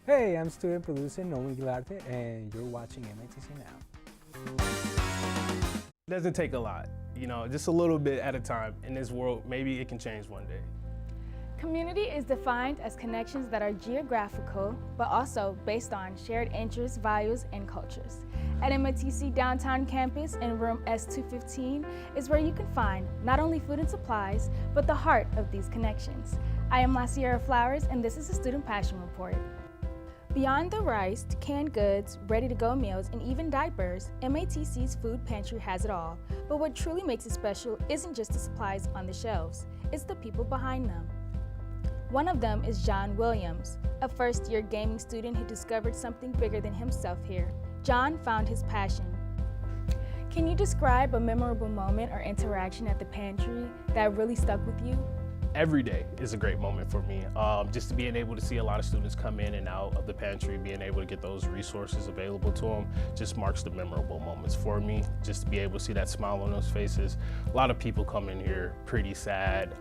Hey, I'm student producer Winkler, and you're watching MATC Now. It doesn't take a lot, just a little bit at a time in this world. Maybe it can change one day. Community is defined as connections that are geographical, but also based on shared interests, values, and cultures. At MATC Downtown Campus in room S215 is where you can find not only food and supplies, but the heart of these connections. I am La Sierra Flowers, and this is a Student Passion Report. Beyond the rice, to canned goods, ready-to-go meals, and even diapers, MATC's food pantry has it all. But what truly makes it special isn't just the supplies on the shelves, it's the people behind them. One of them is John Williams, a first-year gaming student who discovered something bigger than himself here. John found his passion. Can you describe a memorable moment or interaction at the pantry that really stuck with you? Every day is a great moment for me. Just being able to see a lot of students come in and out of the pantry, being able to get those resources available to them, just marks the memorable moments for me. Just to be able to see that smile on those faces. A lot of people come in here pretty sad,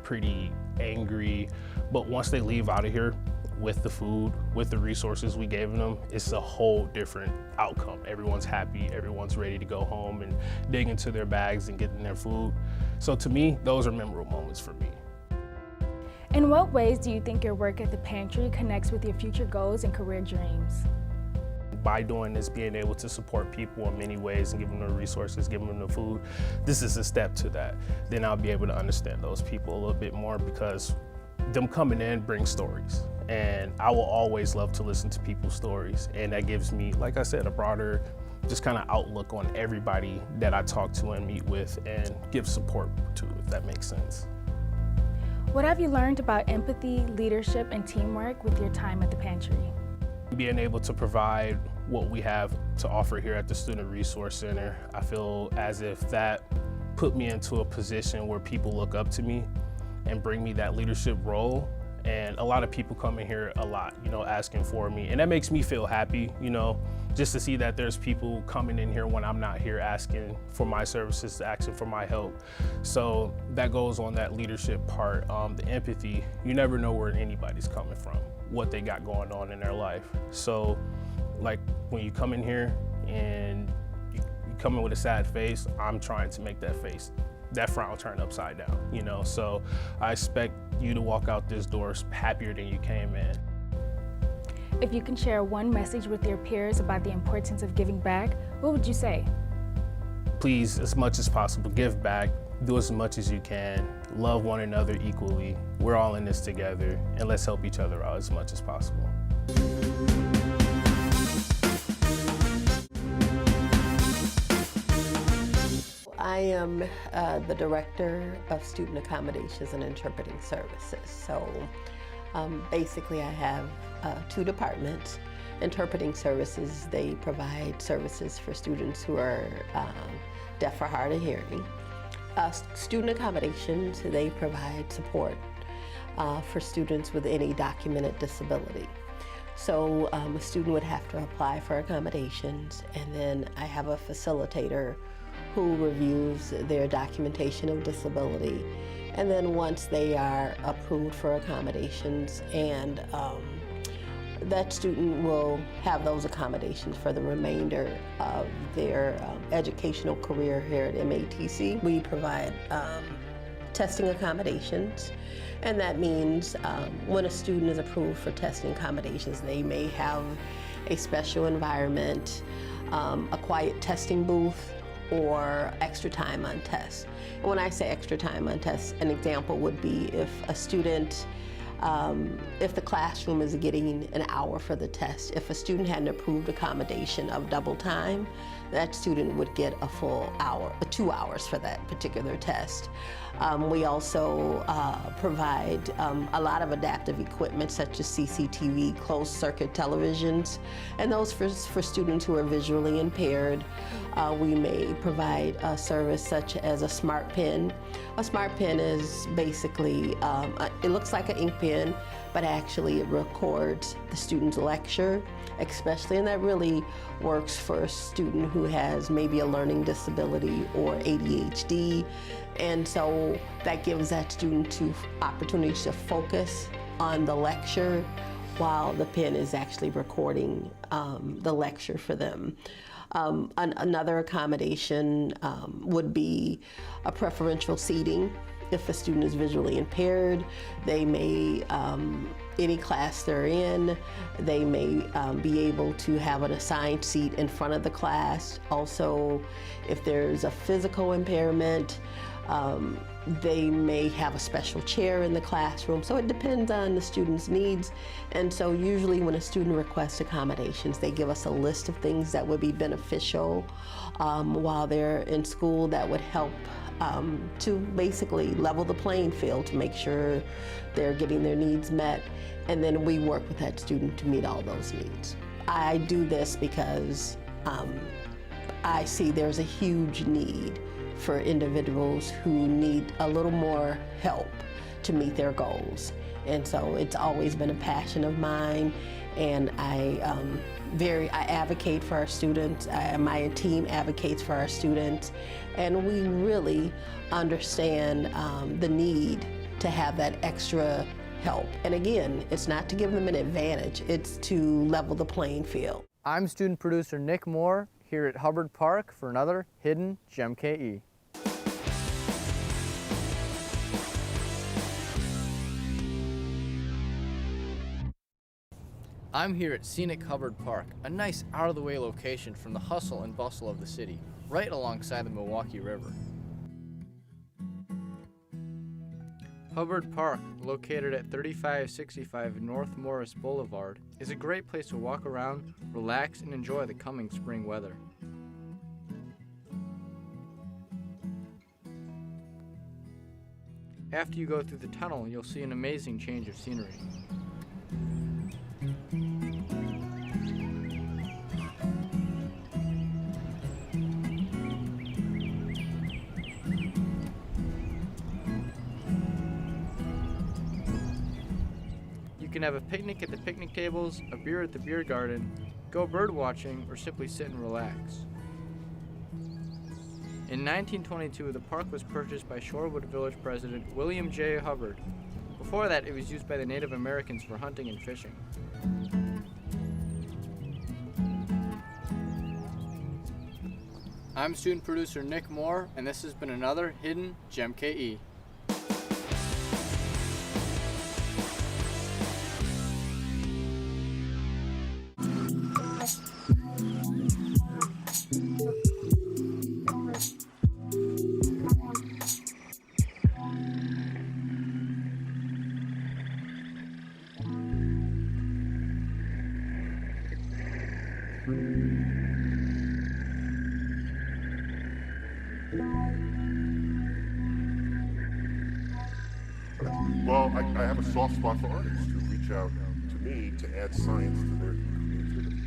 pretty angry, but once they leave out of here with the food, with the resources we gave them, it's a whole different outcome. Everyone's happy, everyone's ready to go home and dig into their bags and getting their food. So to me, those are memorable moments for me. In what ways do you think your work at the pantry connects with your future goals and career dreams? By doing this, being able to support people in many ways and giving them the resources, giving them the food, this is a step to that. Then I'll be able to understand those people a little bit more, because them coming in brings stories. And I will always love to listen to people's stories. And that gives me, like I said, a broader just kind of outlook on everybody that I talk to and meet with and give support to, if that makes sense. What have you learned about empathy, leadership, and teamwork with your time at the pantry? Being able to provide what we have to offer here at the Student Resource Center, I feel as if that put me into a position where people look up to me and bring me that leadership role. And a lot of people come in here a lot, asking for me. And that makes me feel happy, just to see that there's people coming in here when I'm not here asking for my services, asking for my help. So that goes on that leadership part. The empathy, you never know where anybody's coming from, what they got going on in their life. So like when you come in here and you come in with a sad face, I'm trying to make that frown turn upside down, So I expect you to walk out this door happier than you came in. If you can share one message with your peers about the importance of giving back, what would you say? Please, as much as possible, give back, do as much as you can, love one another equally. We're all in this together, and let's help each other out as much as possible. I am the Director of Student Accommodations and Interpreting Services. So basically I have two departments. Interpreting Services, they provide services for students who are deaf or hard of hearing. Student Accommodations, they provide support for students with any documented disability. So a student would have to apply for accommodations, and then I have a facilitator who reviews their documentation of disability. And then once they are approved for accommodations, and that student will have those accommodations for the remainder of their educational career here at MATC. We provide testing accommodations. And that means when a student is approved for testing accommodations, they may have a special environment, a quiet testing booth, or extra time on tests. And when I say extra time on tests, an example would be if a student, if the classroom is getting an hour for the test, if a student had an approved accommodation of double time, that student would get a full hour, 2 hours for that particular test. We also provide a lot of adaptive equipment such as CCTV, closed circuit televisions, and those for students who are visually impaired. We may provide a service such as a smart pen. A smart pen is basically, it looks like an ink pen, but actually it records the student's lecture, especially, and that really works for a student who has maybe a learning disability or ADHD. And so that gives that student opportunity to focus on the lecture while the pen is actually recording the lecture for them. Another accommodation would be a preferential seating. If a student is visually impaired, they may, any class they're in, they may be able to have an assigned seat in front of the class. Also, if there's a physical impairment, they may have a special chair in the classroom. So it depends on the student's needs. And so usually when a student requests accommodations, they give us a list of things that would be beneficial while they're in school that would help to basically level the playing field to make sure they're getting their needs met. And then we work with that student to meet all those needs. I do this because I see there's a huge need for individuals who need a little more help to meet their goals. And so it's always been a passion of mine, and I advocate for our students. My team advocates for our students, and we really understand the need to have that extra help. And again, it's not to give them an advantage, it's to level the playing field. I'm student producer Nick Moore here at Hubbard Park for another Hidden Gem KE. I'm here at scenic Hubbard Park, a nice out-of-the-way location from the hustle and bustle of the city, right alongside the Milwaukee River. Hubbard Park, located at 3565 North Morris Boulevard, is a great place to walk around, relax, and enjoy the coming spring weather. After you go through the tunnel, you'll see an amazing change of scenery. You can have a picnic at the picnic tables, a beer at the beer garden, go bird watching, or simply sit and relax. In 1922, the park was purchased by Shorewood Village President William J. Hubbard. Before that, it was used by the Native Americans for hunting and fishing. I'm student producer Nick Moore, and this has been another Hidden Gem KE. Well, I have a soft spot for artists who reach out to me to add science to their creativity.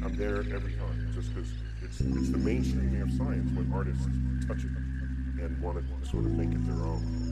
I'm there every time, just because it's the mainstreaming of science when artists touch it and want to sort of make it their own.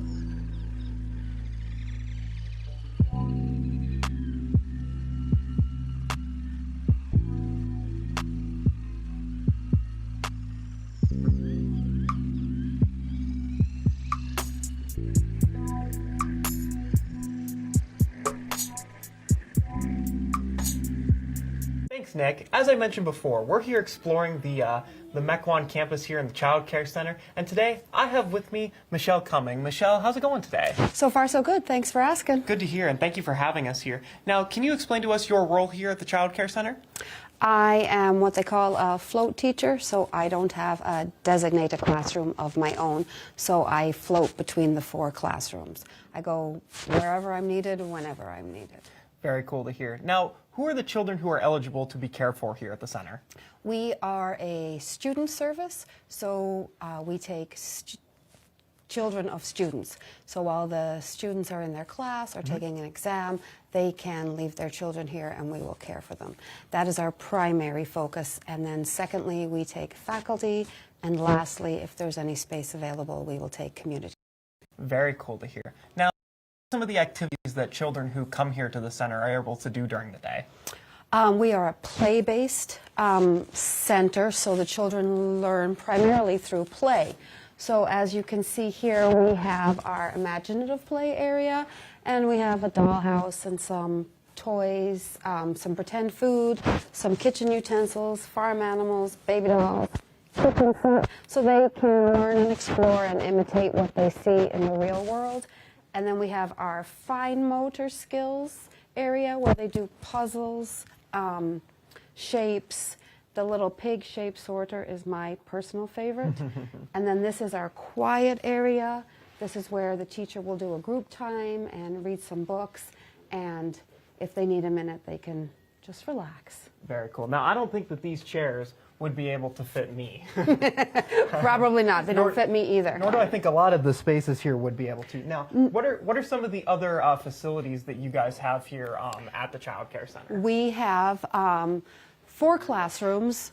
Thanks, Nick. As I mentioned before, we're here exploring the Mequon campus here in the Child Care Center, and today I have with me Michelle Cumming. Michelle, how's it going today? So far, so good. Thanks for asking. Good to hear, and thank you for having us here. Now, can you explain to us your role here at the Child Care Center? I am what they call a float teacher, so I don't have a designated classroom of my own, so I float between the 4 classrooms. I go wherever I'm needed, whenever I'm needed. Very cool to hear. Now, who are the children who are eligible to be cared for here at the center? We are a student service, so we take children of students. So while the students are in their class or taking an exam, they can leave their children here and we will care for them. That is our primary focus. And then secondly, we take faculty. And lastly, if there's any space available, we will take community. Very cool to hear. Now, some of the activities that children who come here to the center are able to do during the day? We are a play-based center, so the children learn primarily through play. So as you can see here, we have our imaginative play area, and we have a dollhouse and some toys, some pretend food, some kitchen utensils, farm animals, baby dolls, kitchen set, so they can learn and explore and imitate what they see in the real world. And then we have our fine motor skills area where they do puzzles, shapes. The little pig shape sorter is my personal favorite. And then this is our quiet area. This is where the teacher will do a group time and read some books. And if they need a minute, they can just relax. Very cool. Now, I don't think that these chairs would be able to fit me. Probably not. They don't fit me either. Nor do I think a lot of the spaces here would be able to. Now, what are some of the other facilities that you guys have here at the Child Care Center? We have 4 classrooms,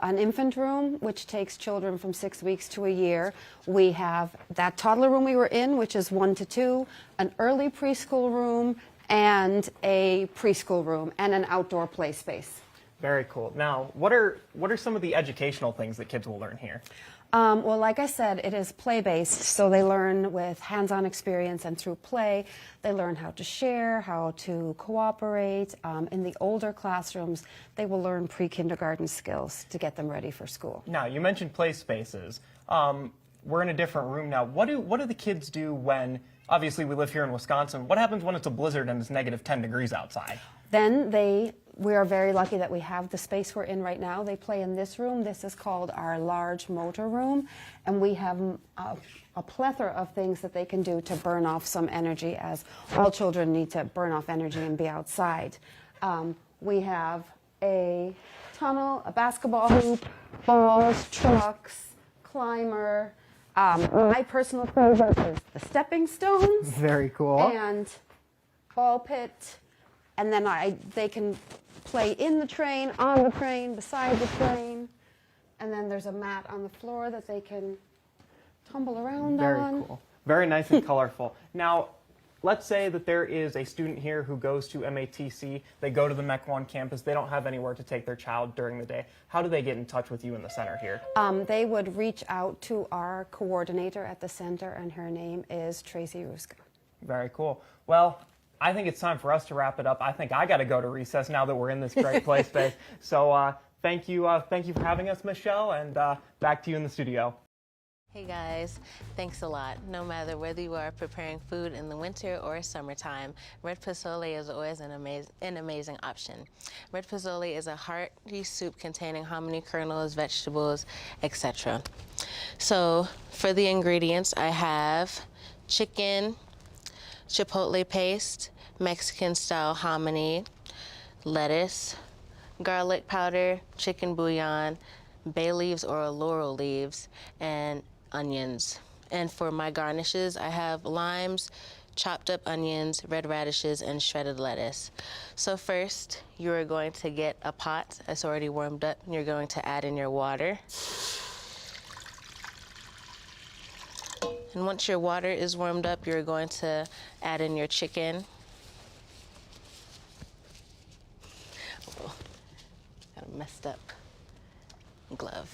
an infant room, which takes children from 6 weeks to a year. We have that toddler room we were in, which is 1 to 2, an early preschool room, and a preschool room, and an outdoor play space. Very cool. Now, what are some of the educational things that kids will learn here? Well, like I said, it is play-based, so they learn with hands-on experience and through play. They learn how to share, how to cooperate. In the older classrooms, they will learn pre-kindergarten skills to get them ready for school. Now, you mentioned play spaces. We're in a different room now. What do the kids do when, obviously we live here in Wisconsin, what happens when it's a blizzard and it's negative 10 degrees outside? Then we are very lucky that we have the space we're in right now. They play in this room. This is called our large motor room, and we have a plethora of things that they can do to burn off some energy, as all children need to burn off energy and be outside. We have a tunnel, a basketball hoop, balls, trucks, climber. My personal favorite is the stepping stones. Very cool. And ball pit. And then they can play in the train, on the train, beside the train. And then there's a mat on the floor that they can tumble around on. Very cool. Very nice and colorful. Now, let's say that there is a student here who goes to MATC. They go to the Mequon campus. They don't have anywhere to take their child during the day. How do they get in touch with you in the center here? They would reach out to our coordinator at the center, and her name is Tracy Ruska. Very cool. Well, I think it's time for us to wrap it up. I think I got to go to recess now that we're in this great play space. So thank you for having us, Michelle, and back to you in the studio. Hey guys, thanks a lot. No matter whether you are preparing food in the winter or summertime, red pozole is always an amazing option. Red pozole is a hearty soup containing hominy kernels, vegetables, etc. So for the ingredients, I have chicken, chipotle paste, Mexican-style hominy, lettuce, garlic powder, chicken bouillon, bay leaves or laurel leaves, and onions. And for my garnishes, I have limes, chopped up onions, red radishes, and shredded lettuce. So first, you are going to get a pot that's already warmed up, and you're going to add in your water. And once your water is warmed up, you're going to add in your chicken. Oh, got a messed up glove.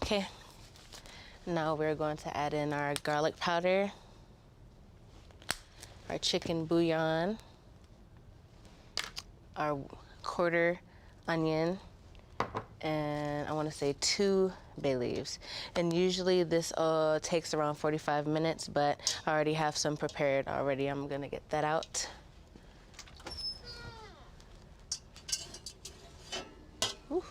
Okay, now we're going to add in our garlic powder, our chicken bouillon, our quarter onion, and I want to say 2 bay leaves. And usually this takes around 45 minutes, but I already have some prepared already. I'm gonna get that out. Ooh.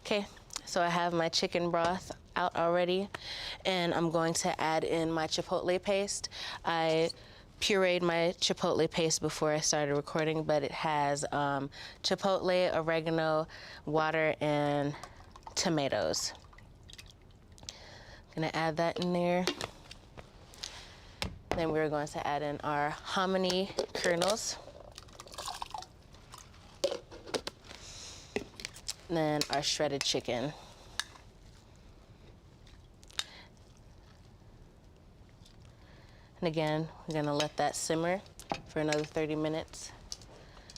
Okay, so I have my chicken broth out already, and I'm going to add in my chipotle paste. I pureed my chipotle paste before I started recording, but it has chipotle, oregano, water, and tomatoes. I'm gonna add that in there. Then we're going to add in our hominy kernels. And then our shredded chicken. And again, we're gonna let that simmer for another 30 minutes.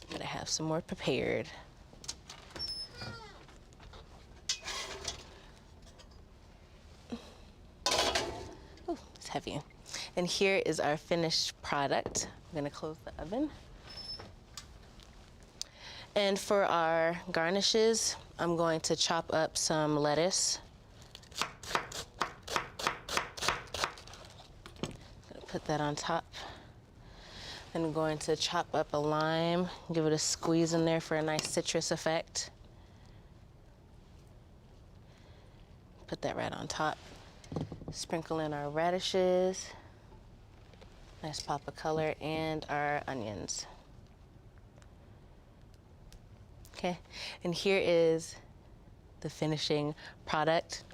I'm gonna have some more prepared. Oh, it's heavy. And here is our finished product. I'm gonna close the oven. And for our garnishes, I'm going to chop up some lettuce. Put that on top. Then I'm going to chop up a lime, give it a squeeze in there for a nice citrus effect. Put that right on top. Sprinkle in our radishes, nice pop of color, and our onions. Okay, and here is the finishing product.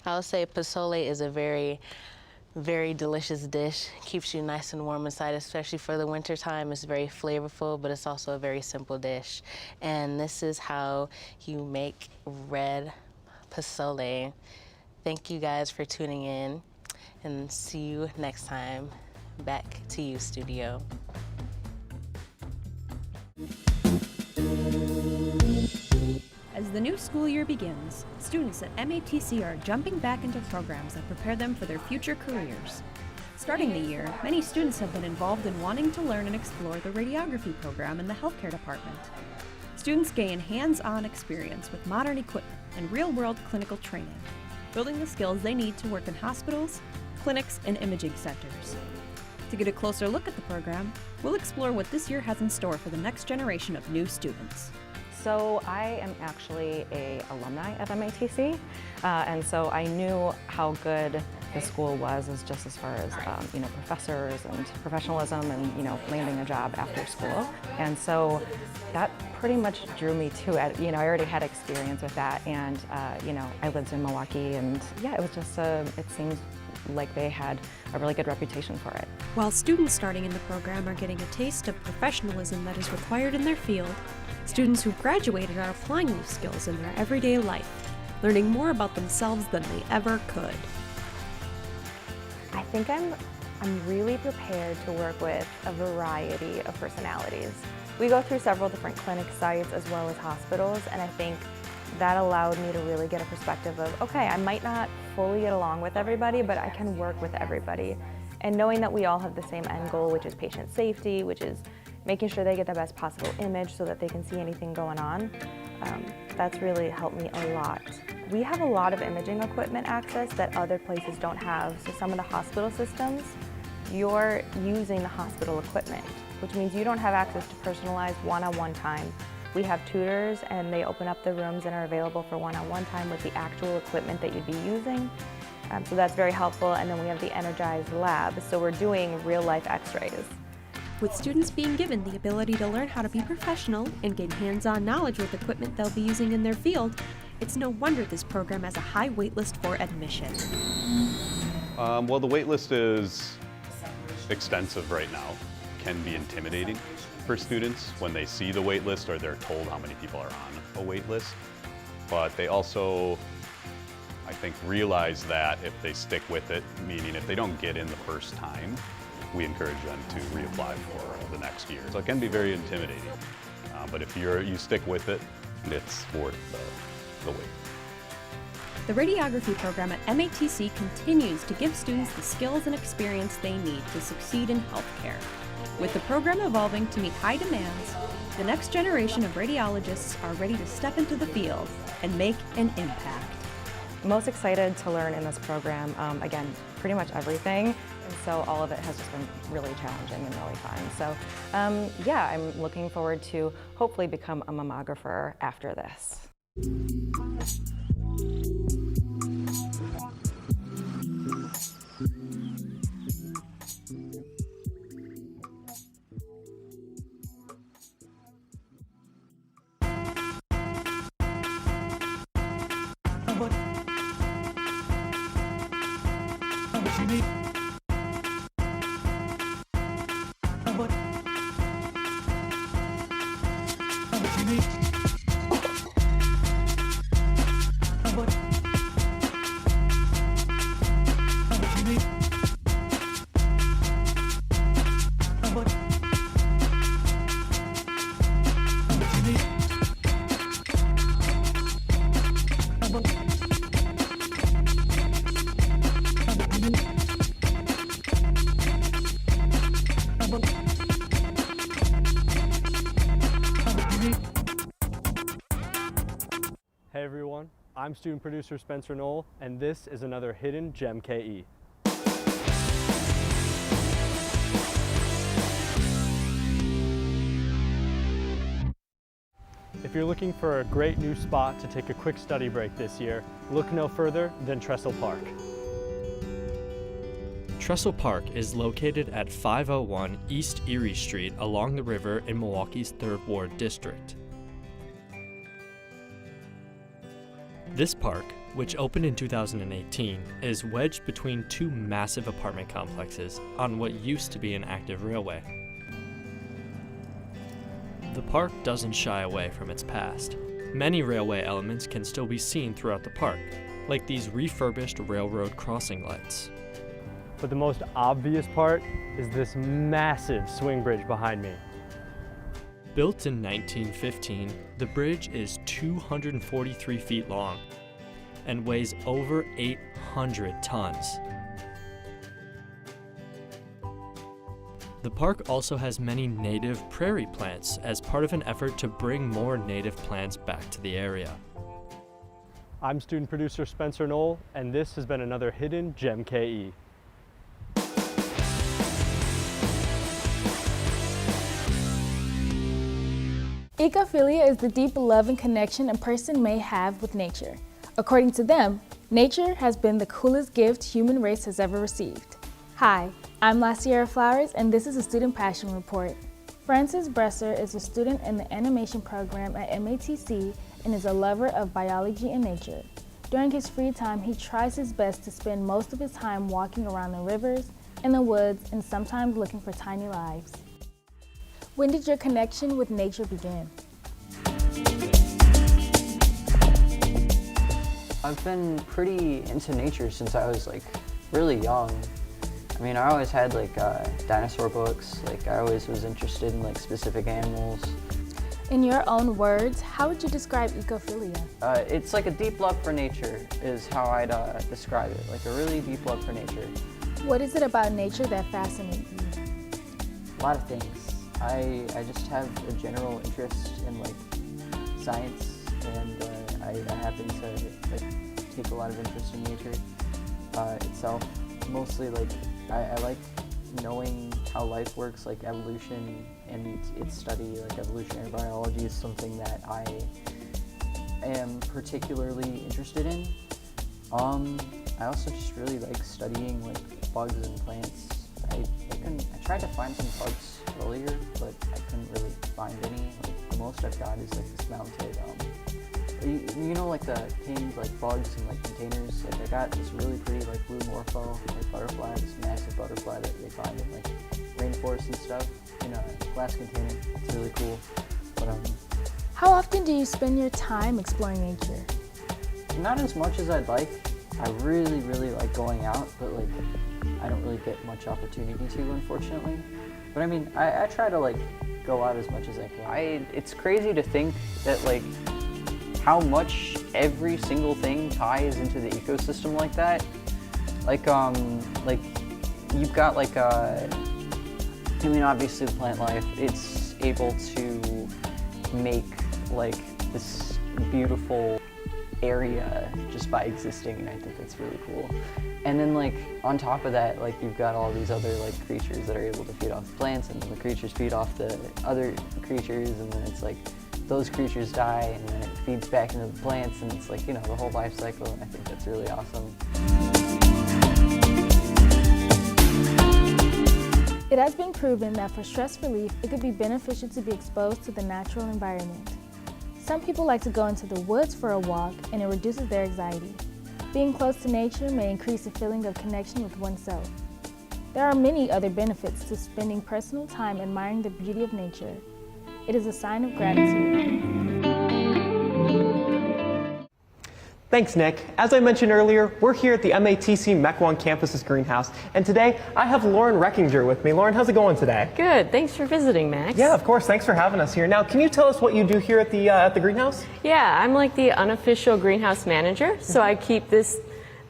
I'll say pozole is a very delicious dish. Keeps you nice and warm inside, especially for the winter time. It's very flavorful, but it's also a very simple dish. And this is how you make red pozole. Thank you guys for tuning in, and see you next time. Back to you, studio. As the new school year begins, students at MATC are jumping back into programs that prepare them for their future careers. Starting the year, many students have been involved in wanting to learn and explore the radiography program in the healthcare department. Students gain hands-on experience with modern equipment and real-world clinical training, building the skills they need to work in hospitals, clinics, and imaging centers. To get a closer look at the program, we'll explore what this year has in store for the next generation of new students. So I am actually an alumni of MATC, and so I knew how good the school was just as far as professors and professionalism and landing a job after school. And so that pretty much drew me to it. I already had experience with that, and I lived in Milwaukee, and yeah, it was just it seems like they had a really good reputation for it. While students starting in the program are getting a taste of professionalism that is required in their field, students who graduated are applying these skills in their everyday life, learning more about themselves than they ever could. I think I'm really prepared to work with a variety of personalities. We go through several different clinic sites as well as hospitals, and I think that allowed me to really get a perspective of, okay, I might not fully get along with everybody, but I can work with everybody. And knowing that we all have the same end goal, which is patient safety, which is making sure they get the best possible image so that they can see anything going on, that's really helped me a lot. We have a lot of imaging equipment access that other places don't have. So some of the hospital systems, you're using the hospital equipment, which means you don't have access to personalized one-on-one time. We have tutors, and they open up the rooms and are available for one-on-one time with the actual equipment that you'd be using. So that's very helpful. And then we have the energized lab, so we're doing real-life x-rays. With students being given the ability to learn how to be professional and gain hands-on knowledge with equipment they'll be using in their field, it's no wonder this program has a high waitlist for admission. Well, the waitlist is extensive right now. Can be intimidating for students when they see the waitlist or they're told how many people are on a waitlist. But they also, I think, realize that if they stick with it, meaning if they don't get in the first time, we encourage them to reapply for the next year. So it can be very intimidating, but if you stick with it, it's worth the wait. The radiography program at MATC continues to give students the skills and experience they need to succeed in healthcare. With the program evolving to meet high demands, the next generation of radiologists are ready to step into the field and make an impact. Most excited to learn in this program, again, pretty much everything. And so all of it has just been really challenging and really fun. So yeah, I'm looking forward to hopefully become a mammographer after this. Hey everyone, I'm student producer Spencer Knoll, and this is another Hidden Gem KE. If you're looking for a great new spot to take a quick study break this year, look no further than Trestle Park. Trestle Park is located at 501 East Erie Street along the river in Milwaukee's 3rd Ward District. This park, which opened in 2018, is wedged between two massive apartment complexes on what used to be an active railway. The park doesn't shy away from its past. Many railway elements can still be seen throughout the park, like these refurbished railroad crossing lights. But the most obvious part is this massive swing bridge behind me. Built in 1915, the bridge is 243 feet long and weighs over 800 tons. The park also has many native prairie plants as part of an effort to bring more native plants back to the area. I'm student producer Spencer Knoll, and this has been another Hidden Gem KE. Ecophilia is the deep love and connection a person may have with nature. According to them, nature has been the coolest gift human race has ever received. Hi, I'm La Sierra Flowers, and this is a Student Passion Report. Francis Bresser is a student in the animation program at MATC and is a lover of biology and nature. During his free time, he tries his best to spend most of his time walking around the rivers, in the woods, and sometimes looking for tiny lives. When did your connection with nature begin? I've been pretty into nature since I was really young. I mean, I always had dinosaur books. I always was interested in specific animals. In your own words, how would you describe ecophilia? It's like a deep love for nature is how I'd describe it. A really deep love for nature. What is it about nature that fascinates you? A lot of things. I just have a general interest in science, and I happen to take a lot of interest in nature itself. Mostly I like knowing how life works, evolution and its study. Evolutionary biology is something that I am particularly interested in. I also just really like studying bugs and plants. I tried to find some bugs earlier, but I couldn't really find any. The most I've got is this mounted, you know, the pins, bugs in containers. I got this really pretty blue morpho butterfly, this massive butterfly that they find in rainforests and stuff in a glass container. It's really cool. But how often do you spend your time exploring nature? Not as much as I'd like. I really like going out, but I don't really get much opportunity to, unfortunately. But I mean, I try to go out as much as I can. It's crazy to think that how much every single thing ties into the ecosystem like that. Like you've got like I mean, obviously the plant life, it's able to make like this beautiful area just by existing, and I think that's really cool. And then like on top of that, like you've got all these other like creatures that are able to feed off the plants, and the creatures feed off the other creatures, and then it's like those creatures die and then it feeds back into the plants, and it's like, you know, the whole life cycle, and I think that's really awesome. It has been proven that for stress relief, it could be beneficial to be exposed to the natural environment. Some people like to go into the woods for a walk, and it reduces their anxiety. Being close to nature may increase a feeling of connection with oneself. There are many other benefits to spending personal time admiring the beauty of nature. It is a sign of gratitude. Thanks, Nick. As I mentioned earlier, we're here at the MATC Mequon campus's greenhouse, and today I have Lauren Reckinger with me. Lauren, how's it going today? Good. Thanks for visiting, Max. Yeah, of course. Thanks for having us here. Now, can you tell us what you do here at the greenhouse? Yeah, I'm like the unofficial greenhouse manager, so I keep this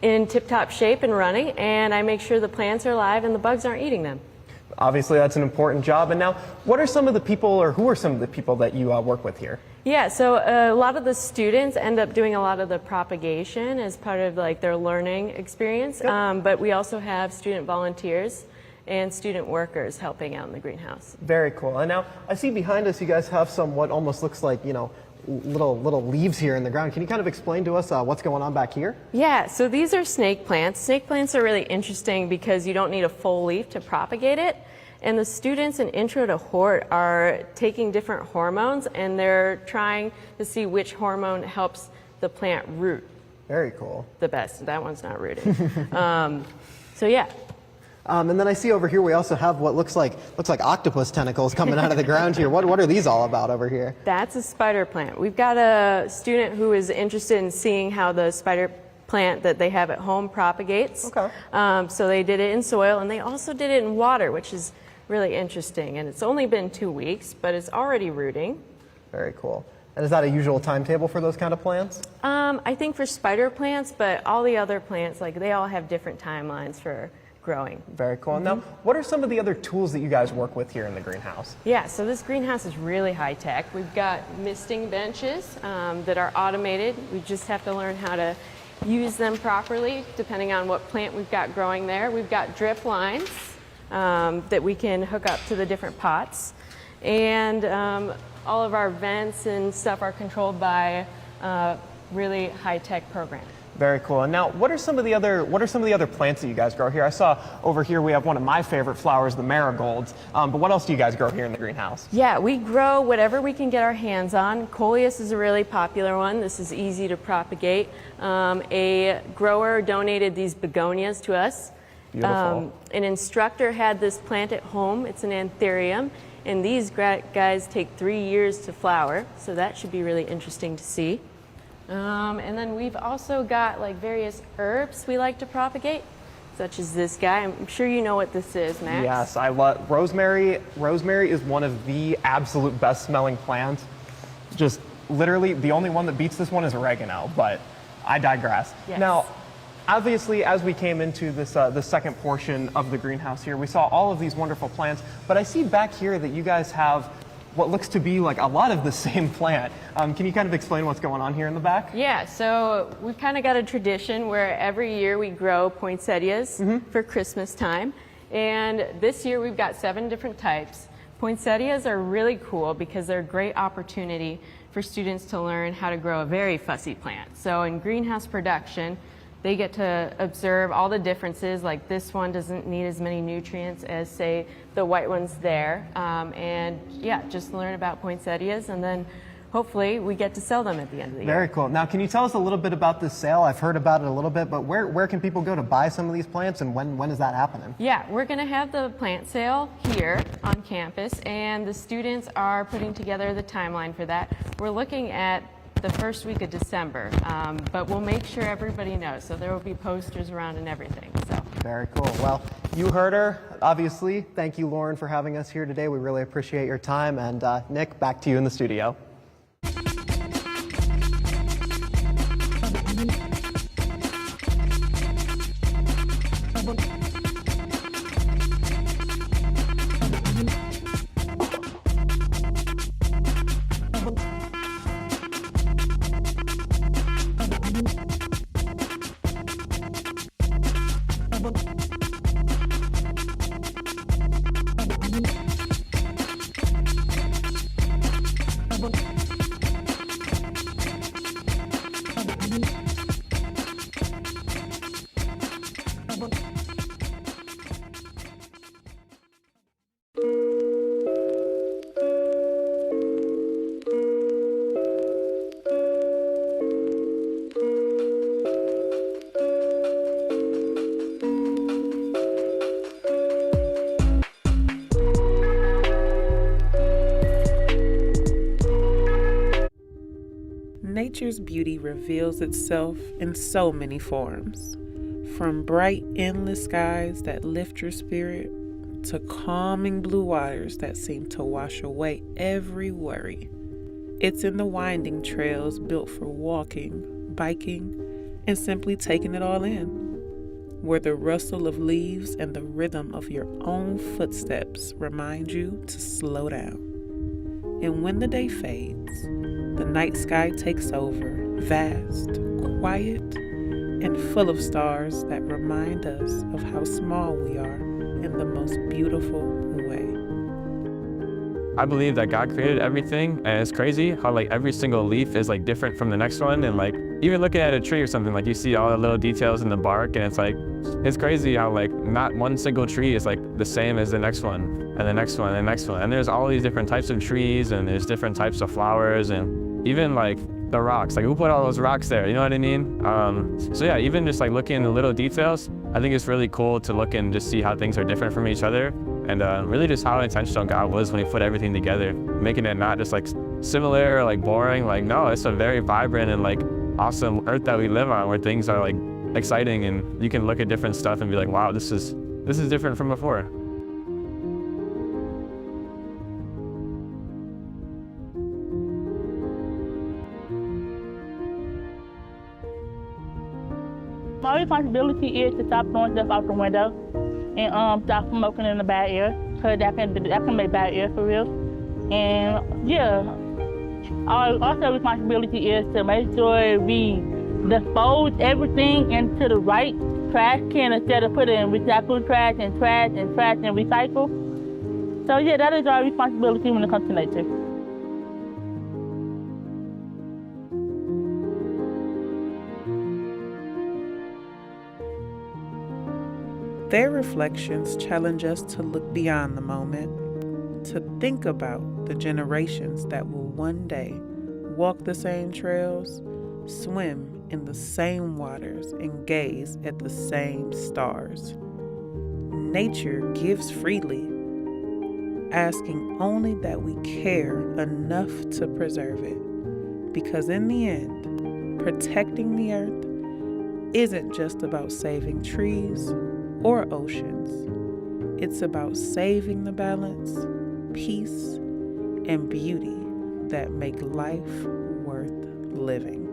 in tip-top shape and running, and I make sure the plants are alive and the bugs aren't eating them. Obviously, that's an important job. And now, what are some of the people, or who are some of the people that you work with here? Yeah, so a lot of the students end up doing a lot of the propagation as part of like their learning experience, yep. But we also have student volunteers and student workers helping out in the greenhouse. Very cool. And now, I see behind us you guys have some what almost looks like, you know, little leaves here in the ground. Can you kind of explain to us what's going on back here? Yeah, so these are snake plants. Snake plants are really interesting because you don't need a full leaf to propagate it. And the students in Intro to Hort are taking different hormones, and they're trying to see which hormone helps the plant root. Very cool. The best. That one's not rooting. So yeah. And then I see over here we also have what looks like octopus tentacles coming out of the ground here. What are these all about over here? That's a spider plant. We've got a student who is interested in seeing how the spider plant that they have at home propagates. Okay. So they did it in soil, and they also did it in water, which is really interesting. And it's only been 2 weeks, but it's already rooting. Very cool. And is that a usual timetable for those kind of plants? I think for spider plants, but all the other plants, like they all have different timelines for growing. Very cool. Mm-hmm. Now, what are some of the other tools that you guys work with here in the greenhouse? Yeah, so this greenhouse is really high tech. We've got misting benches that are automated. We just have to learn how to use them properly depending on what plant we've got growing there. We've got drip lines that we can hook up to the different pots, and all of our vents and stuff are controlled by a really high-tech program. Very cool. And now, what are some of the other plants that you guys grow here? I saw over here we have one of my favorite flowers, the marigolds. But what else do you guys grow here in the greenhouse? Yeah, we grow whatever we can get our hands on. Coleus is a really popular one. This is easy to propagate. A grower donated these begonias to us. Beautiful. An instructor had this plant at home. It's an anthurium, and these guys take 3 years to flower, so that should be really interesting to see. And then we've also got like various herbs we like to propagate, such as this guy. I'm sure you know what this is, Max. Yes, I love rosemary. Rosemary is one of the absolute best smelling plants. Just literally the only one that beats this one is oregano, but I digress. Yes. Now, obviously, as we came into this the second portion of the greenhouse here, we saw all of these wonderful plants, but I see back here that you guys have what looks to be like a lot of the same plant. Can you kind of explain what's going on here in the back? Yeah, so we've kind of got a tradition where every year we grow poinsettias for Christmas time, and this year we've got 7 different types. Poinsettias are really cool because they're a great opportunity for students to learn how to grow a very fussy plant. So in greenhouse production, they get to observe all the differences, like this one doesn't need as many nutrients as, say, the white ones there. And yeah, just learn about poinsettias, and then hopefully we get to sell them at the end of the year. Very cool. Now, can you tell us a little bit about this sale? I've heard about it a little bit, but where can people go to buy some of these plants, and when is that happening? Yeah, we're going to have the plant sale here on campus, and the students are putting together the timeline for that. We're looking at the first week of December, but we'll make sure everybody knows. So there will be posters around and everything. So very cool. Well, you heard her, obviously. Thank you, Lauren, for having us here today. We really appreciate your time. And Nick, back to you in the studio. Nature's beauty reveals itself in so many forms, from bright, endless skies that lift your spirit to calming blue waters that seem to wash away every worry. It's in the winding trails built for walking, biking, and simply taking it all in, where the rustle of leaves and the rhythm of your own footsteps remind you to slow down. And when the day fades, the night sky takes over, vast, quiet, and full of stars that remind us of how small we are in the most beautiful way. I believe that God created everything, and it's crazy how like every single leaf is like different from the next one, and like even looking at a tree or something, like you see all the little details in the bark, and it's crazy how like not one single tree is like the same as the next one, and the next one, and the next one, and there's all these different types of trees, and there's different types of flowers, and even like the rocks, like who put all those rocks there, you know what I mean? So yeah, even just like looking in the little details, I think it's really cool to look and just see how things are different from each other, and really just how intentional God was when he put everything together, making it not just like similar or like boring, like no, it's a very vibrant and like awesome earth that we live on, where things are like exciting, and you can look at different stuff and be like, wow, this is different from before. My responsibility is to stop throwing stuff out the window and stop smoking in the bad air, because that can make bad air for real. And yeah, our also responsibility is to make sure we dispose everything into the right trash can instead of putting in recycled trash and trash and trash and recycle. So yeah, that is our responsibility when it comes to nature. Their reflections challenge us to look beyond the moment, to think about the generations that will one day walk the same trails, swim in the same waters, and gaze at the same stars. Nature gives freely, asking only that we care enough to preserve it. Because in the end, protecting the earth isn't just about saving trees or oceans. It's about saving the balance, peace, and beauty that make life worth living.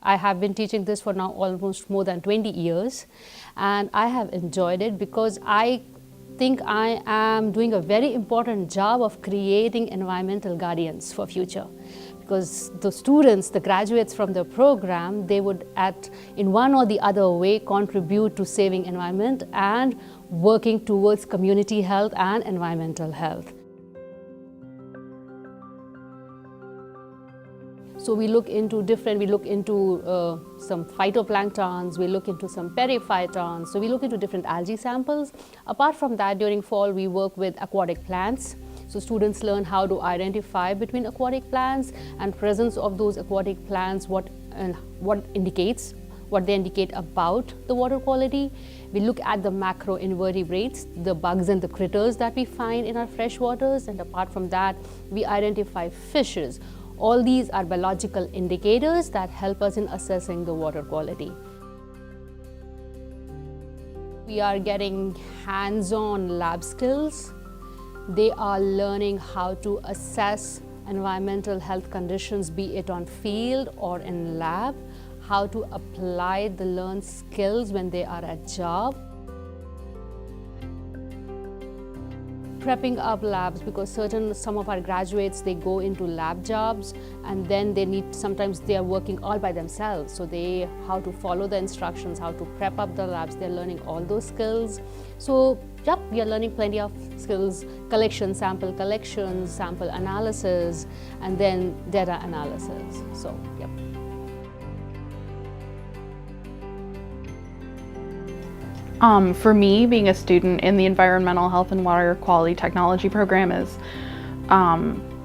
I have been teaching this for now almost more than 20 years, and I have enjoyed it because I think I am doing a very important job of creating environmental guardians for future. Because the students, the graduates from the program, they would in one or the other way contribute to saving environment and working towards community health and environmental health. So we look into some phytoplanktons, we look into some periphytons, so we look into different algae samples. Apart from that, during fall, we work with aquatic plants. So students learn how to identify between aquatic plants and presence of those aquatic plants, what they indicate about the water quality. We look at the macroinvertebrates, the bugs and the critters that we find in our fresh waters, and apart from that, we identify fishes. All these are biological indicators that help us in assessing the water quality. We are getting hands-on lab skills. They are learning how to assess environmental health conditions, be it on field or in lab, how to apply the learned skills when they are at job. Prepping up labs, because some of our graduates, they go into lab jobs and then sometimes they are working all by themselves. So how to follow the instructions, how to prep up the labs, they're learning all those skills. So yep, we are learning plenty of skills, sample collection, sample analysis, and then data analysis. So yep. For me, being a student in the Environmental Health and Water Quality Technology program is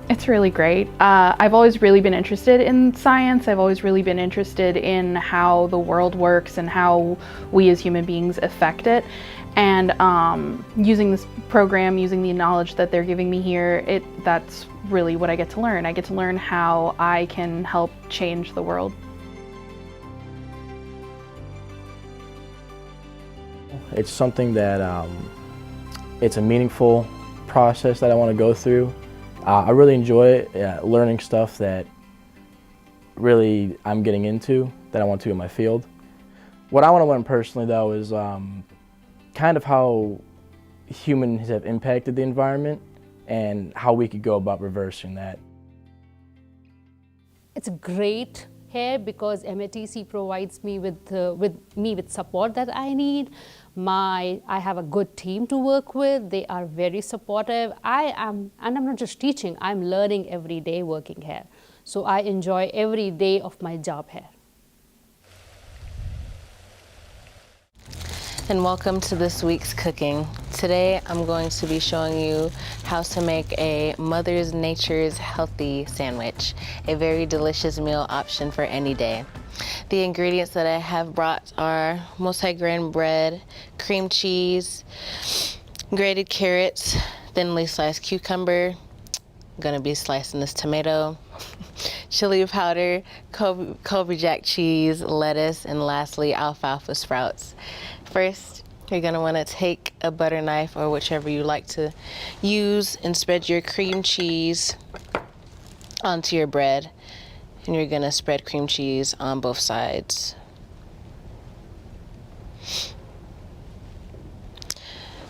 It's really great. I've always really been interested in science. I've always really been interested in how the world works and how we as human beings affect it. And using this program, using the knowledge that they're giving me here, that's really what I get to learn. I get to learn how I can help change the world. It's something that it's a meaningful process that I want to go through. I really enjoy it, learning stuff that really I'm getting into, that I want to in my field. What I want to learn personally though is kind of how humans have impacted the environment and how we could go about reversing that. It's great here because MATC provides me with support that I need. I have a good team to work with. They are very supportive. And I'm not just teaching, I'm learning every day working here. So I enjoy every day of my job here. And welcome to this week's cooking. Today I'm going to be showing you how to make a Mother's Nature's healthy sandwich, a very delicious meal option for any day. The ingredients that I have brought are multigrain bread, cream cheese, grated carrots, thinly sliced cucumber, I'm gonna be slicing this tomato, chili powder, Kobe Jack cheese, lettuce, and lastly alfalfa sprouts. First, you're gonna wanna take a butter knife or whichever you like to use and spread your cream cheese onto your bread. And you're gonna spread cream cheese on both sides.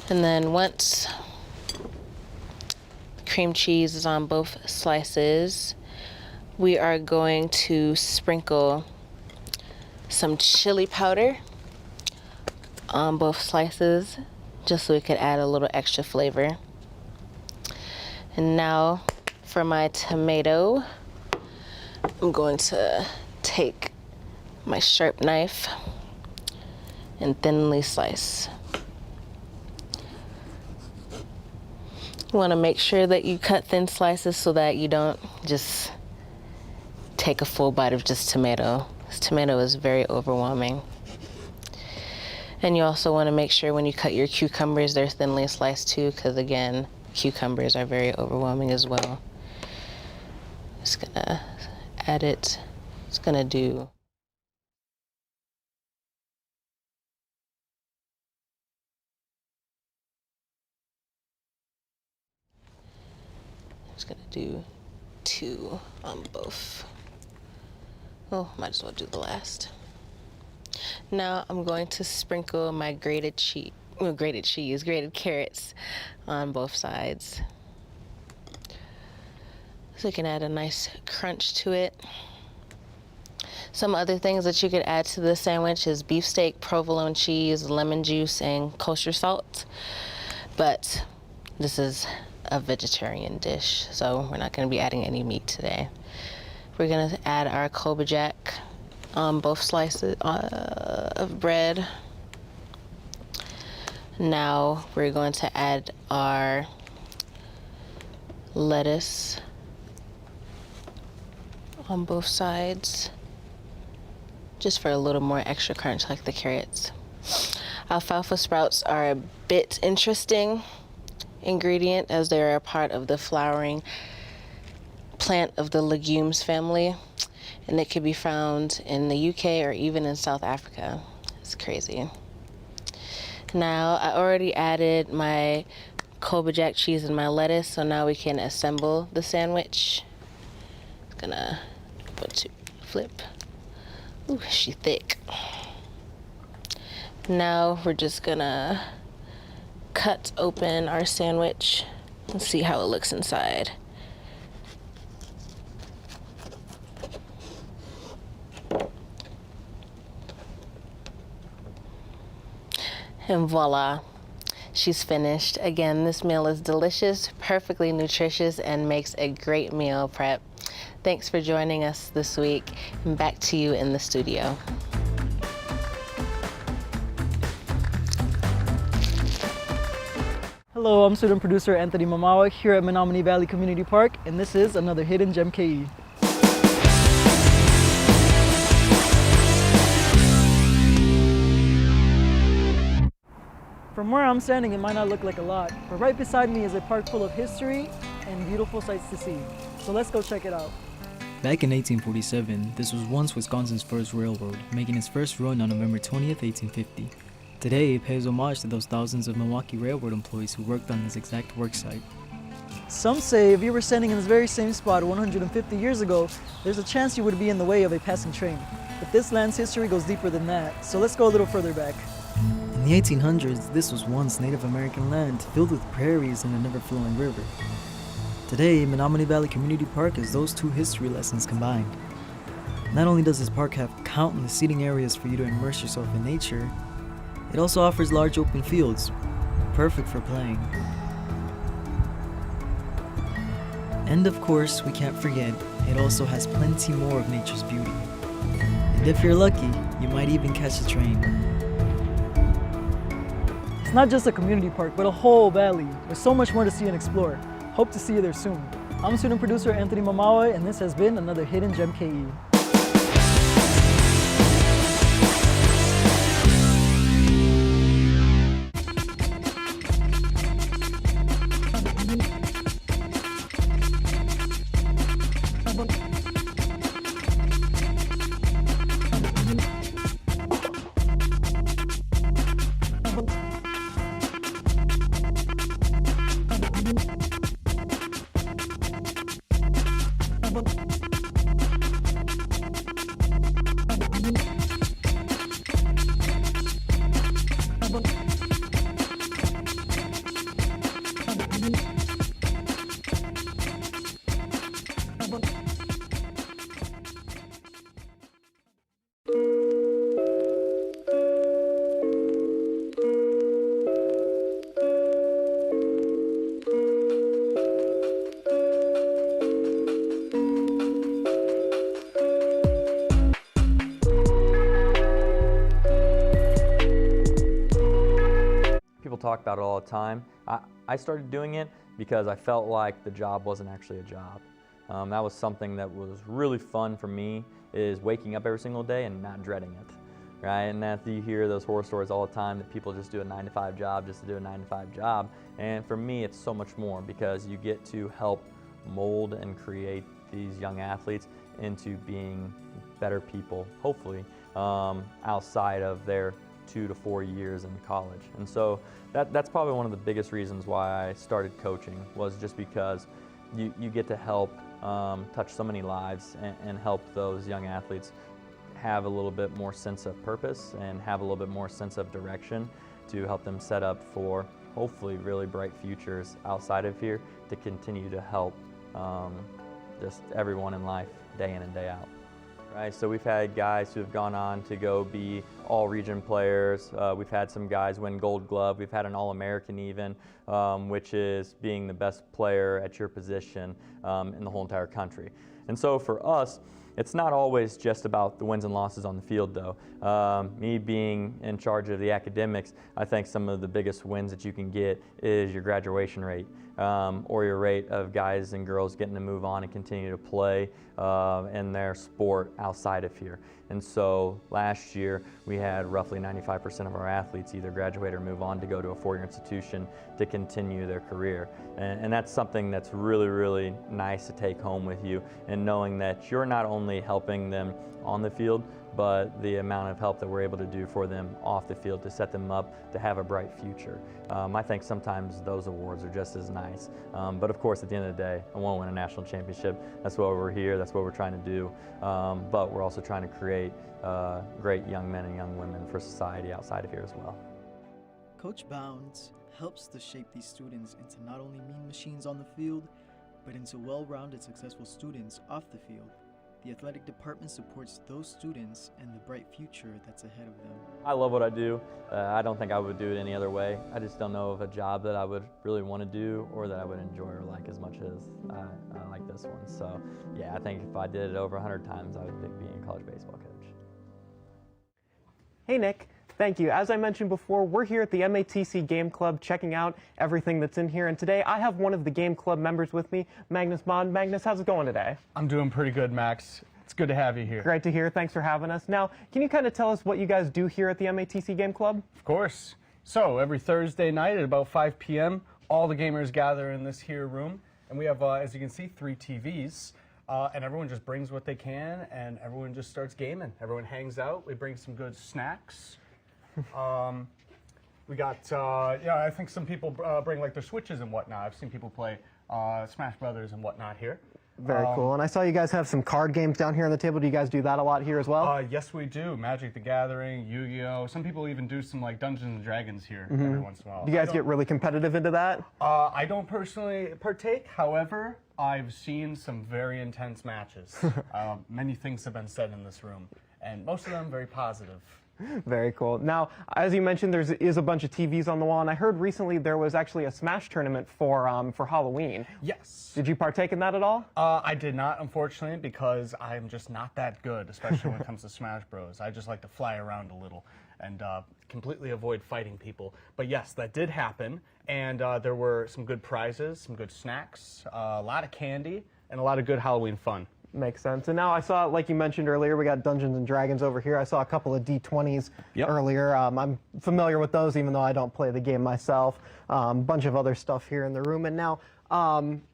And then once cream cheese is on both slices, we are going to sprinkle some chili powder on both slices, just so we could add a little extra flavor. And now for my tomato, I'm going to take my sharp knife and thinly slice. You want to make sure that you cut thin slices so that you don't just take a full bite of just tomato. This tomato is very overwhelming. And you also want to make sure when you cut your cucumbers, they're thinly sliced too, because again, cucumbers are very overwhelming as well. Just gonna add it. It's gonna do two on both. Oh, might as well do the last. Now I'm going to sprinkle my grated carrots on both sides. So you can add a nice crunch to it. Some other things that you could add to this sandwich is beefsteak, provolone cheese, lemon juice, and kosher salt. But this is a vegetarian dish, so we're not going to be adding any meat today. We're going to add our Kobe Jack on both slices of bread. Now we're going to add our lettuce on both sides, just for a little more extra crunch like the carrots. Alfalfa sprouts are a bit interesting ingredient as they are a part of the flowering plant of the legumes family, and it can be found in the UK or even in South Africa. It's crazy. Now I already added my Kobe Jack cheese and my lettuce, so now we can assemble the sandwich. It's gonna flip. Ooh, she's thick. Now we're just gonna cut open our sandwich and see how it looks inside. And voila, she's finished. Again, this meal is delicious, perfectly nutritious, and makes a great meal prep. Thanks for joining us this week, and back to you in the studio. Hello, I'm student producer Anthony Mamawa here at Menominee Valley Community Park, and this is another Hidden Gem KE. From where I'm standing, it might not look like a lot, but right beside me is a park full of history and beautiful sights to see. So let's go check it out. Back in 1847, this was once Wisconsin's first railroad, making its first run on November 20th, 1850. Today, it pays homage to those thousands of Milwaukee Railroad employees who worked on this exact work site. Some say if you were standing in this very same spot 150 years ago, there's a chance you would be in the way of a passing train. But this land's history goes deeper than that, so let's go a little further back. In the 1800s, this was once Native American land filled with prairies and a never-flowing river. Today, Menominee Valley Community Park is those two history lessons combined. Not only does this park have countless seating areas for you to immerse yourself in nature, it also offers large open fields, perfect for playing. And of course, we can't forget, it also has plenty more of nature's beauty. And if you're lucky, you might even catch a train. It's not just a community park, but a whole valley. There's so much more to see and explore. Hope to see you there soon. I'm student producer Anthony Mamawa, and this has been another Hidden Gem KE. Talk about it all the time. I started doing it because I felt like the job wasn't actually a job. That was something that was really fun for me, is waking up every single day and not dreading it, right? And that you hear those horror stories all the time that people just do a 9-to-5 job just to do a 9-to-5 job. And for me, it's so much more because you get to help mold and create these young athletes into being better people, hopefully, outside of their 2 to 4 years in college. And so that's probably one of the biggest reasons why I started coaching, was just because you get to help touch so many lives and help those young athletes have a little bit more sense of purpose and have a little bit more sense of direction to help them set up for hopefully really bright futures outside of here, to continue to help just everyone in life day in and day out. Right, so we've had guys who have gone on to go be all-region players. We've had some guys win Gold Glove. We've had an All-American even, which is being the best player at your position in the whole entire country. And so for us, it's not always just about the wins and losses on the field, though. Me being in charge of the academics, I think some of the biggest wins that you can get is your graduation rate, or your rate of guys and girls getting to move on and continue to play in their sport outside of here. And so last year we had roughly 95% of our athletes either graduate or move on to go to a four-year institution to continue their career. And that's something that's really, really nice to take home with you, and knowing that you're not only helping them on the field, but the amount of help that we're able to do for them off the field to set them up to have a bright future. I think sometimes those awards are just as nice. But of course, at the end of the day, I want to win a national championship. That's why we're here, that's what we're trying to do. But we're also trying to create great young men and young women for society outside of here as well. Coach Bounds helps to shape these students into not only mean machines on the field, but into well-rounded, successful students off the field. The athletic department supports those students and the bright future that's ahead of them. I love what I do. I don't think I would do it any other way. I just don't know of a job that I would really want to do or that I would enjoy or like as much as I like this one. So yeah, I think if I did it over 100 times, I would pick being a college baseball coach. Hey Nick, Thank you. As I mentioned before, we're here at the MATC Game Club checking out everything that's in here. And today I have one of the Game Club members with me, Magnus Bond. Magnus, how's it going today? I'm doing pretty good, Max. It's good to have you here. Great to hear. Thanks for having us. Now, can you kind of tell us what you guys do here at the MATC Game Club? Of course. So every Thursday night at about 5 p.m., all the gamers gather in this here room. And we have, as you can see, 3 TVs. And everyone just brings what they can, and everyone just starts gaming. Everyone hangs out. We bring some good snacks. We got, yeah, I think some people bring like their Switches and whatnot. I've seen people play Smash Brothers and whatnot here. Very cool. And I saw you guys have some card games down here on the table. Do you guys do that a lot here as well? Yes, we do. Magic the Gathering, Yu-Gi-Oh! Some people even do some like Dungeons and Dragons here every once in a while. Do you guys get really competitive into that? I don't personally partake. However, I've seen some very intense matches. Many things have been said in this room, and most of them very positive. Very cool. Now, as you mentioned, there is a bunch of TVs on the wall, and I heard recently there was actually a Smash tournament for Halloween. Yes. Did you partake in that at all? I did not, unfortunately, because I'm just not that good, especially when it comes to Smash Bros. I just like to fly around a little and completely avoid fighting people. But yes, that did happen, and there were some good prizes, some good snacks, a lot of candy, and a lot of good Halloween fun. Makes sense. And now I saw, like you mentioned earlier, we got Dungeons and Dragons over here. I saw a couple of D20s earlier. I'm familiar with those, even though I don't play the game myself. Bunch of other stuff here in the room. And now,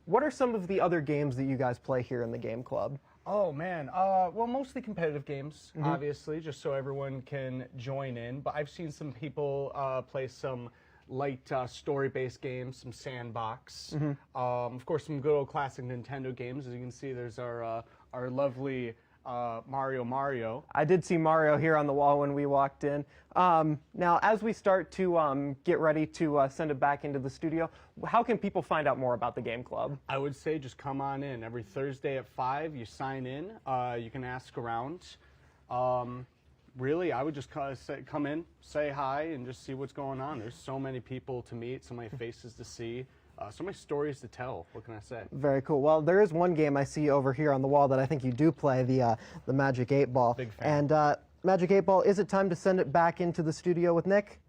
what are some of the other games that you guys play here in the game club? Oh man, well, mostly competitive games, obviously, just so everyone can join in. But I've seen some people play some light story-based games, some sandbox. Of course, some good old classic Nintendo games. As you can see, there's our lovely Mario. I did see Mario here on the wall when we walked in. Now, as we start to get ready to send it back into the studio, how can people find out more about the Game Club? I would say just come on in. Every Thursday at 5, you sign in. You can ask around. Really, I would just come in, say hi, and just see what's going on. There's so many people to meet, so many faces to see, so many stories to tell. What can I say? Very cool. Well, there is one game I see over here on the wall that I think you do play, the Magic 8 Ball. Big fan. And Magic 8 Ball, is it time to send it back into the studio with Nick?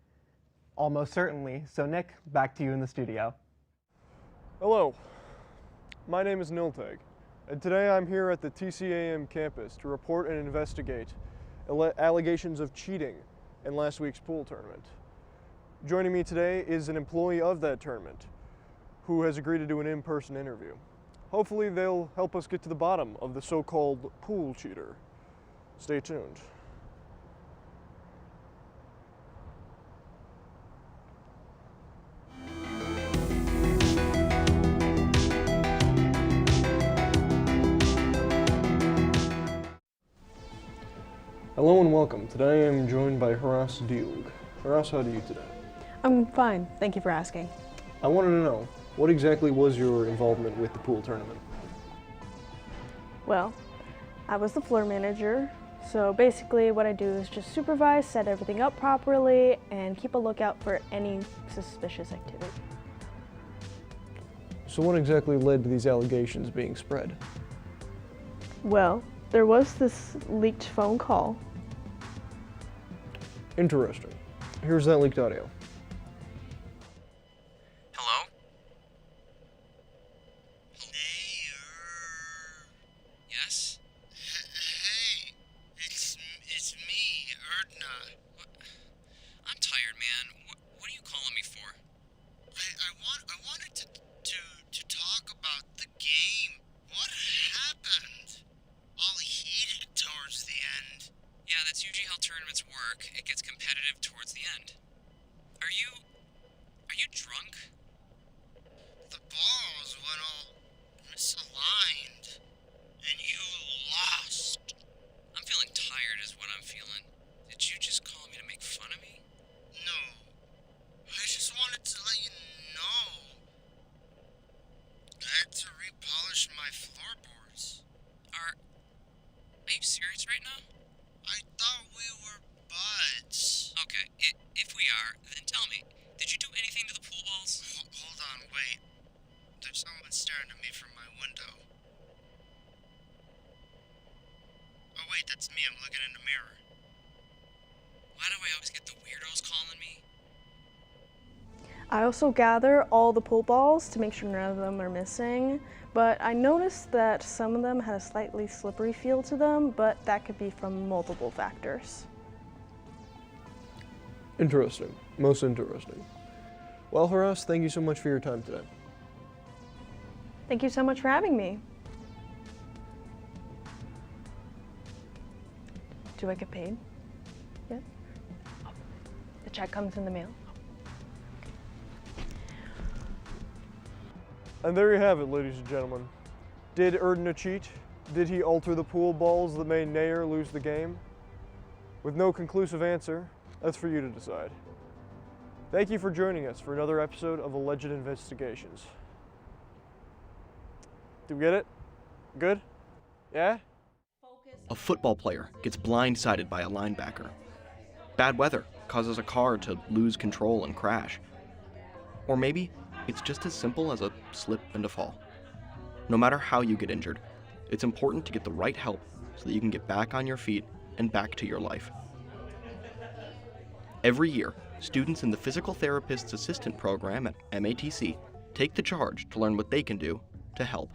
Almost certainly. So Nick, back to you in the studio. Hello, my name is Niltag, and today I'm here at the TCAM campus to report and investigate allegations of cheating in last week's pool tournament. Joining me today is an employee of that tournament who has agreed to do an in-person interview. Hopefully they'll help us get to the bottom of the so-called pool cheater. Stay tuned. Hello and welcome. Today I am joined by Haras Diog. Haras, how do you today? I'm fine. Thank you for asking. I wanted to know, what exactly was your involvement with the pool tournament? Well, I was the floor manager, so basically what I do is just supervise, set everything up properly, and keep a lookout for any suspicious activity. So what exactly led to these allegations being spread? Well, there was this leaked phone call. Interesting. Here's that leaked audio. Hello? Yes? Hey, it's me, Erdna. I'm tired, man. What are you calling me for? I wanted to talk about the game. What happened? All heated towards the end. Yeah, that's usually how tournaments work. It gets competitive towards the end. Are you drunk? The balls went all misaligned, and you lost. I'm feeling tired is what I'm feeling. Did you just call me to make fun of me? No. I just wanted to let you know. I had to repolish my floorboards. Are you serious right now? I thought we were buds. Okay, if we are, then tell me, did you do anything to the pool balls? Hold on, wait. There's someone staring at me from my window. Oh wait, that's me. I'm looking in the mirror. Why do I always get the weird I also gather all the pool balls to make sure none of them are missing, but I noticed that some of them had a slightly slippery feel to them, but that could be from multiple factors. Interesting. Most interesting. Well, Horace, thank you so much for your time today. Thank you so much for having me. Do I get paid? Yeah? The check comes in the mail. And there you have it, ladies and gentlemen. Did Erdna cheat? Did he alter the pool balls that made Nair lose the game? With no conclusive answer, that's for you to decide. Thank you for joining us for another episode of Alleged Investigations. Do we get it? Good? Yeah? A football player gets blindsided by a linebacker. Bad weather causes a car to lose control and crash. Or maybe it's just as simple as a slip and a fall. No matter how you get injured, it's important to get the right help so that you can get back on your feet and back to your life. Every year, students in the Physical Therapist's Assistant Program at MATC take the charge to learn what they can do to help.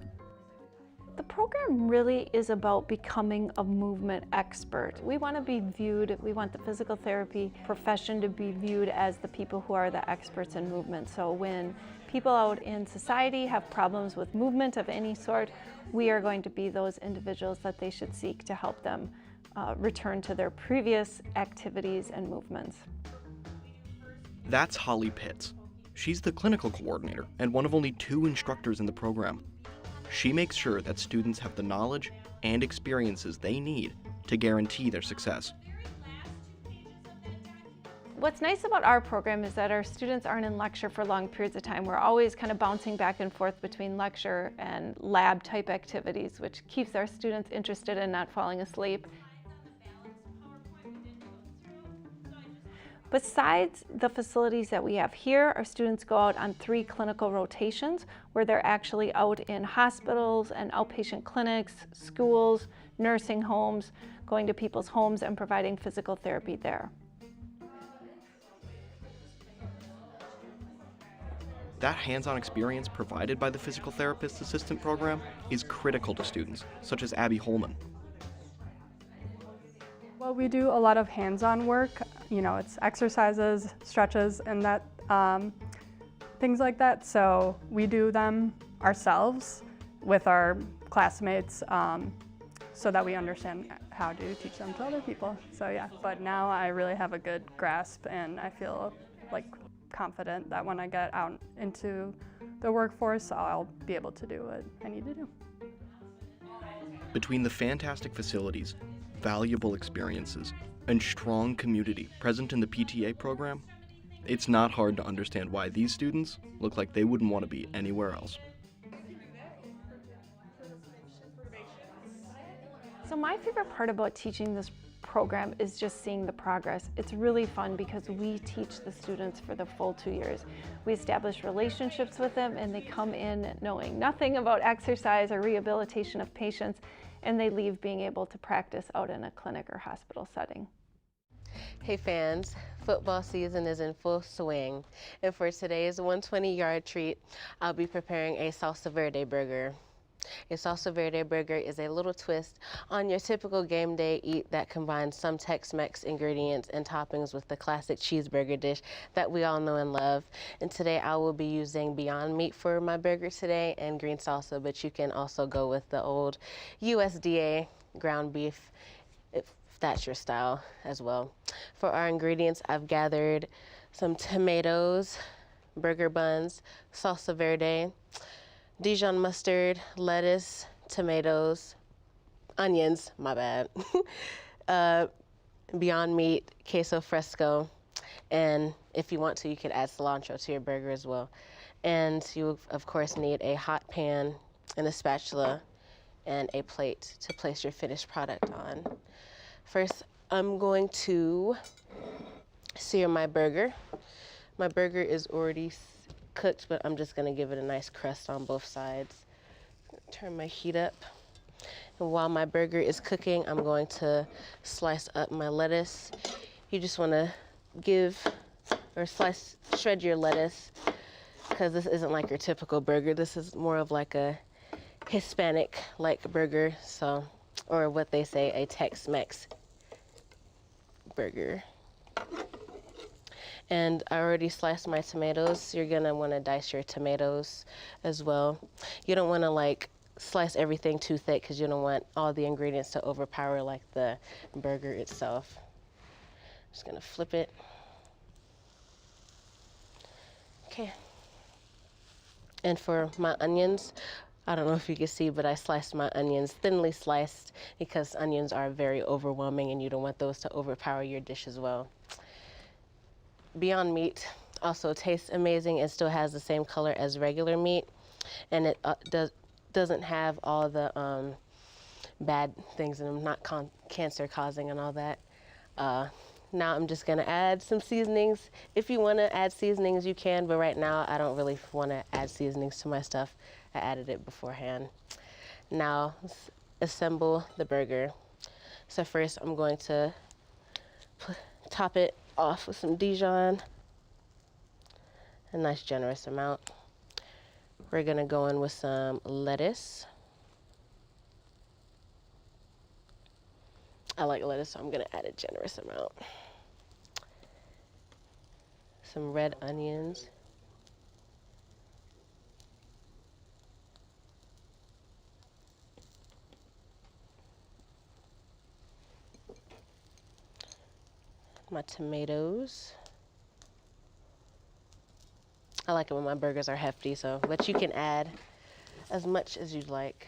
The program really is about becoming a movement expert. We want to be viewed, we want the physical therapy profession to be viewed as the people who are the experts in movement. So when people out in society have problems with movement of any sort, we are going to be those individuals that they should seek to help them return to their previous activities and movements. That's Holly Pitts. She's the clinical coordinator and one of only 2 instructors in the program. She makes sure that students have the knowledge and experiences they need to guarantee their success. What's nice about our program is that our students aren't in lecture for long periods of time. We're always kind of bouncing back and forth between lecture and lab type activities, which keeps our students interested and not falling asleep. Besides the facilities that we have here, our students go out on 3 clinical rotations where they're actually out in hospitals and outpatient clinics, schools, nursing homes, going to people's homes and providing physical therapy there. That hands-on experience provided by the Physical Therapist Assistant Program is critical to students, such as Abby Holman. Well, we do a lot of hands-on work. You know, it's exercises, stretches, and that things like that. So we do them ourselves with our classmates so that we understand how to teach them to other people. So yeah, but now I really have a good grasp and I feel like confident that when I get out into the workforce, I'll be able to do what I need to do. Between the fantastic facilities, valuable experiences, and strong community present in the PTA program, it's not hard to understand why these students look like they wouldn't want to be anywhere else. So my favorite part about teaching this program is just seeing the progress. It's really fun because we teach the students for the full 2 years. We establish relationships with them and they come in knowing nothing about exercise or rehabilitation of patients, and they leave being able to practice out in a clinic or hospital setting. Hey fans, football season is in full swing, and for today's 120-yard treat, I'll be preparing a salsa verde burger. A salsa verde burger is a little twist on your typical game day eat that combines some Tex-Mex ingredients and toppings with the classic cheeseburger dish that we all know and love. And today I will be using Beyond Meat for my burger today and green salsa, but you can also go with the old USDA ground beef if that's your style as well. For our ingredients, I've gathered some tomatoes, burger buns, salsa verde, Dijon mustard, lettuce, tomatoes, onions, my bad, Beyond Meat, queso fresco, and if you want to, you could add cilantro to your burger as well. And you, of course, need a hot pan and a spatula and a plate to place your finished product on. First, I'm going to sear my burger. My burger is already cooked, but I'm just gonna give it a nice crust on both sides. Turn my heat up. And while my burger is cooking, I'm going to slice up my lettuce. You just wanna give or shred your lettuce, because this isn't like your typical burger. This is more of like a Hispanic-like burger, so, or what they say, a Tex-Mex burger. And I already sliced my tomatoes. You're gonna wanna dice your tomatoes as well. You don't wanna like slice everything too thick because you don't want all the ingredients to overpower like the burger itself. Just gonna flip it. Okay. And for my onions, I don't know if you can see, but I sliced my onions thinly sliced because onions are very overwhelming and you don't want those to overpower your dish as well. Beyond Meat also tastes amazing and still has the same color as regular meat, and it doesn't have all the bad things in them, not cancer causing and all that. Now I'm just gonna add some seasonings. If you wanna add seasonings, you can, but right now I don't really wanna add seasonings to my stuff. I added it beforehand. Now let's assemble the burger. So first I'm going to top it off with some Dijon, a nice generous amount. We're gonna go in with some lettuce. I like lettuce, so I'm gonna add a generous amount. Some red onions. My tomatoes. I like it when my burgers are hefty, so, but you can add as much as you'd like.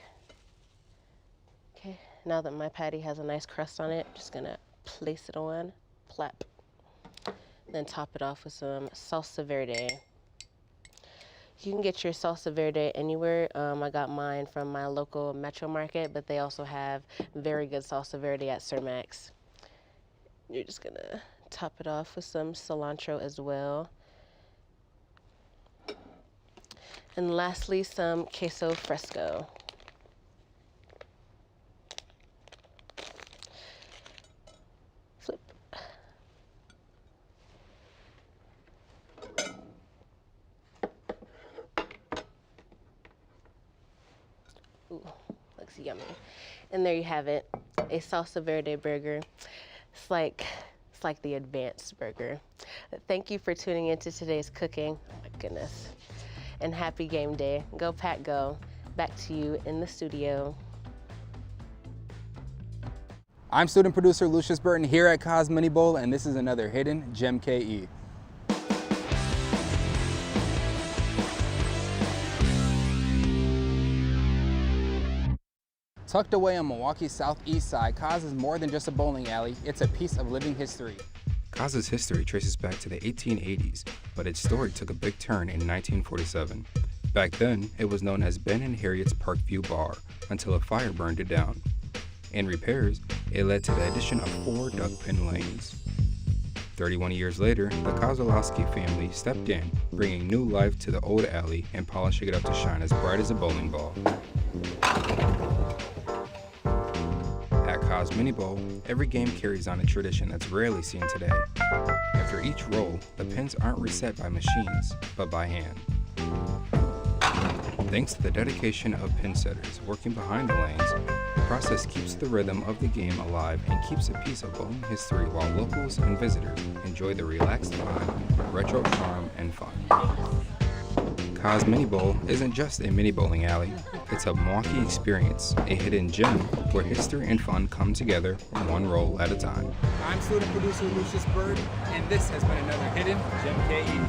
Okay, now that my patty has a nice crust on it, I'm just gonna place it on, plap. Then top it off with some salsa verde. You can get your salsa verde anywhere. I got mine from my local Metro Market, but they also have very good salsa verde at Sir Max. You're just gonna top it off with some cilantro as well. And lastly, some queso fresco. Flip. Ooh, looks yummy. And there you have it, a salsa verde burger. It's like the advanced burger. Thank you for tuning into today's cooking. Oh my goodness. And happy game day. Go Pack Go. Back to you in the studio. I'm student producer Lucius Burton here at Cos Mini Bowl, and this is another Hidden Gem KE. Tucked away on Milwaukee's southeast side, Cos is more than just a bowling alley, it's a piece of living history. Cos's history traces back to the 1880s, but its story took a big turn in 1947. Back then, it was known as Ben and Harriet's Parkview Bar, until a fire burned it down. In repairs, it led to the addition of 4 duck pin lanes. 31 years later, the Kozlowski family stepped in, bringing new life to the old alley and polishing it up to shine as bright as a bowling ball. At Cos Mini Bowl, every game carries on a tradition that's rarely seen today. After each roll, the pins aren't reset by machines, but by hand. Thanks to the dedication of pin setters working behind the lanes, the process keeps the rhythm of the game alive and keeps a piece of bowling history while locals and visitors enjoy the relaxed vibe, retro charm, and fun. Cos Mini Bowl isn't just a mini bowling alley, it's a Milwaukee experience, a hidden gem where history and fun come together one roll at a time. I'm student producer Lucius Burton, and this has been another Hidden Gem KE.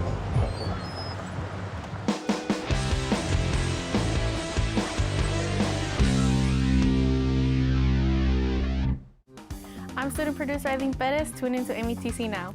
I'm student producer Aidan West. Tune into MATC Now.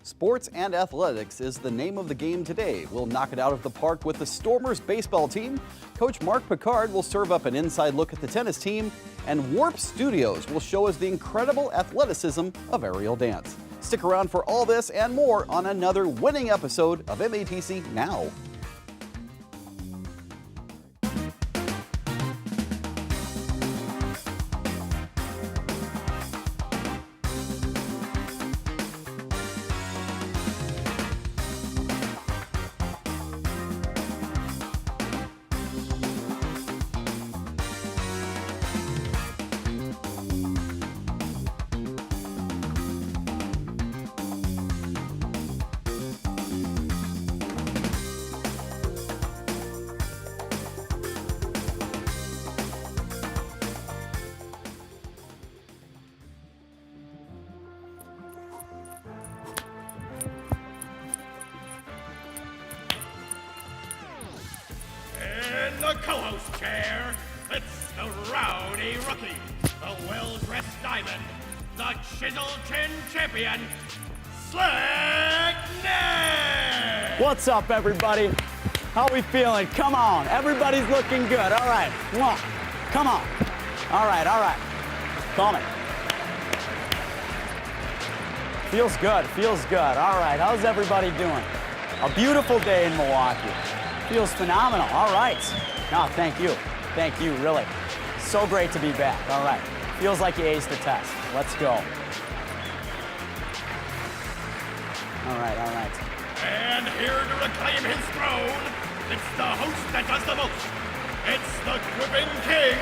Sports and athletics is the name of the game today. We'll knock it out of the park with the Stormers baseball team. Coach Mark Picard will serve up an inside look at the tennis team. And Warp Studios will show us the incredible athleticism of aerial dance. Stick around for all this and more on another winning episode of MATC Now. In the co-host chair, it's the rowdy rookie, the well-dressed diamond, the chiseled chin champion, Slick Nick! What's up, everybody? How we feeling? Come on, everybody's looking good. All right, come on. All right. Call me. Feels good. All right, how's everybody doing? A beautiful day in Milwaukee. Feels phenomenal. All right. No, thank you, really. So great to be back. All right. Feels like you aced the test. Let's go. All right. And here to reclaim his throne, it's the host that does the most. It's the Quipping King,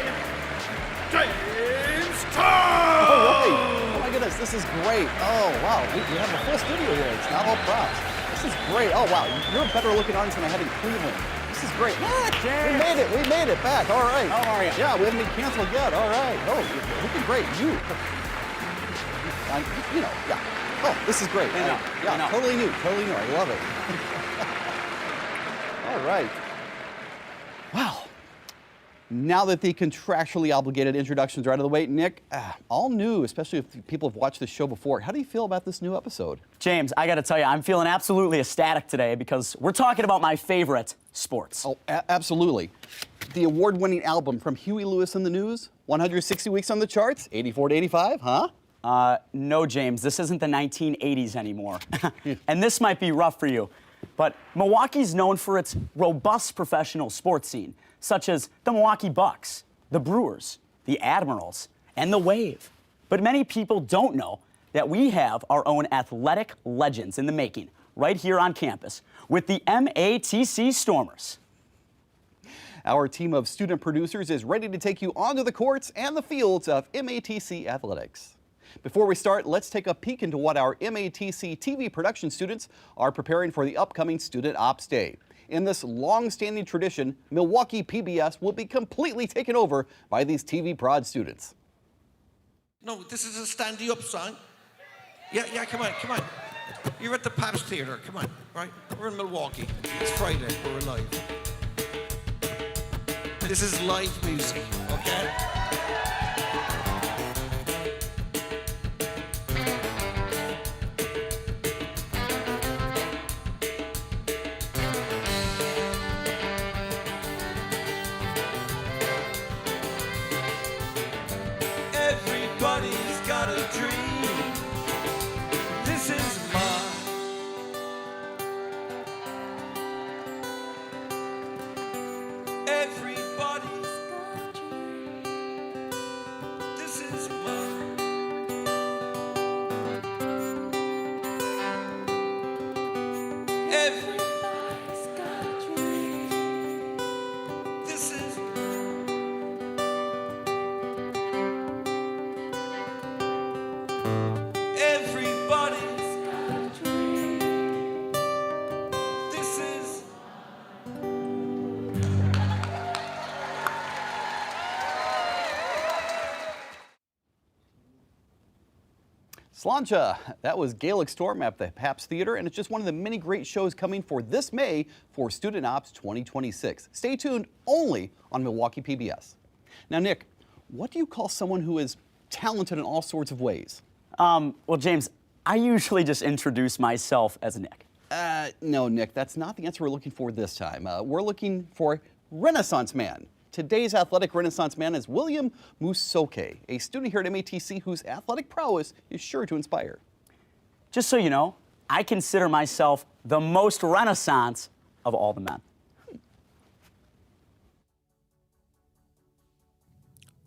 James Todd! All right. Oh my goodness, this is great. Oh wow, we have a full studio here. It's not all props. This is great. Oh wow, you're a better looking audience than I had in Cleveland. This is great. We made it back. All right. How are you? Yeah, we haven't been canceled yet. All right. Oh, you're looking great. Yeah. Oh, this is great. I know. Totally new. I love it. All right. Wow. Now that the contractually obligated introductions are out of the way, Nick, all new, especially if people have watched this show before. How do you feel about this new episode? James, I got to tell you, I'm feeling absolutely ecstatic today because we're talking about my favorite sports. Oh, absolutely. The award-winning album from Huey Lewis and the News, 160 weeks on the charts, 84 to 85, huh? No, James, this isn't the 1980s anymore. And this might be rough for you, but Milwaukee's known for its robust professional sports scene, such as the Milwaukee Bucks, the Brewers, the Admirals, and the Wave. But many people don't know that we have our own athletic legends in the making right here on campus with the MATC Stormers. Our team of student producers is ready to take you onto the courts and the fields of MATC athletics. Before we start, let's take a peek into what our MATC TV production students are preparing for the upcoming Student Ops Day. In this long-standing tradition, Milwaukee PBS will be completely taken over by these TV prod students. No, this is a stand-you-up song. Yeah, come on. You're at the Pabst Theatre, come on, right? We're in Milwaukee. It's Friday, we're live. This is live music, okay? Everybody's got a dream. This is mine. Everybody's got a dream. This is mine. Everybody's got a dream. This is everybody's got a dream. This is Sláinte, that was Gaelic Storm at the Pabst Theatre, and it's just one of the many great shows coming for this May for Student Ops 2026. Stay tuned only on Milwaukee PBS. Now, Nick, what do you call someone who is talented in all sorts of ways? Well, James, I usually just introduce myself as Nick. No, Nick, that's not the answer we're looking for this time. We're looking for Renaissance Man. Today's athletic Renaissance Man is William Musoke, a student here at MATC whose athletic prowess is sure to inspire. Just so you know, I consider myself the most Renaissance of all the men.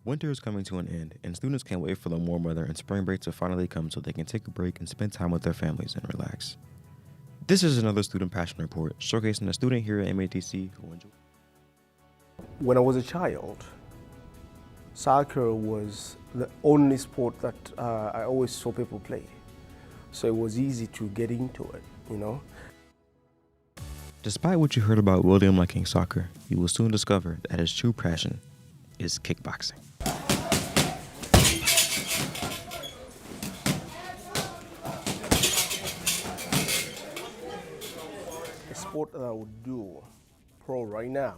Winter is coming to an end, and students can't wait for the warm weather and spring break to finally come so they can take a break and spend time with their families and relax. This is another Student Passion Report, showcasing a student here at MATC who enjoys. When I was a child, soccer was the only sport that I always saw people play. So it was easy to get into it, you know. Despite what you heard about William liking soccer, you will soon discover that his true passion is kickboxing. The sport that I would do pro right now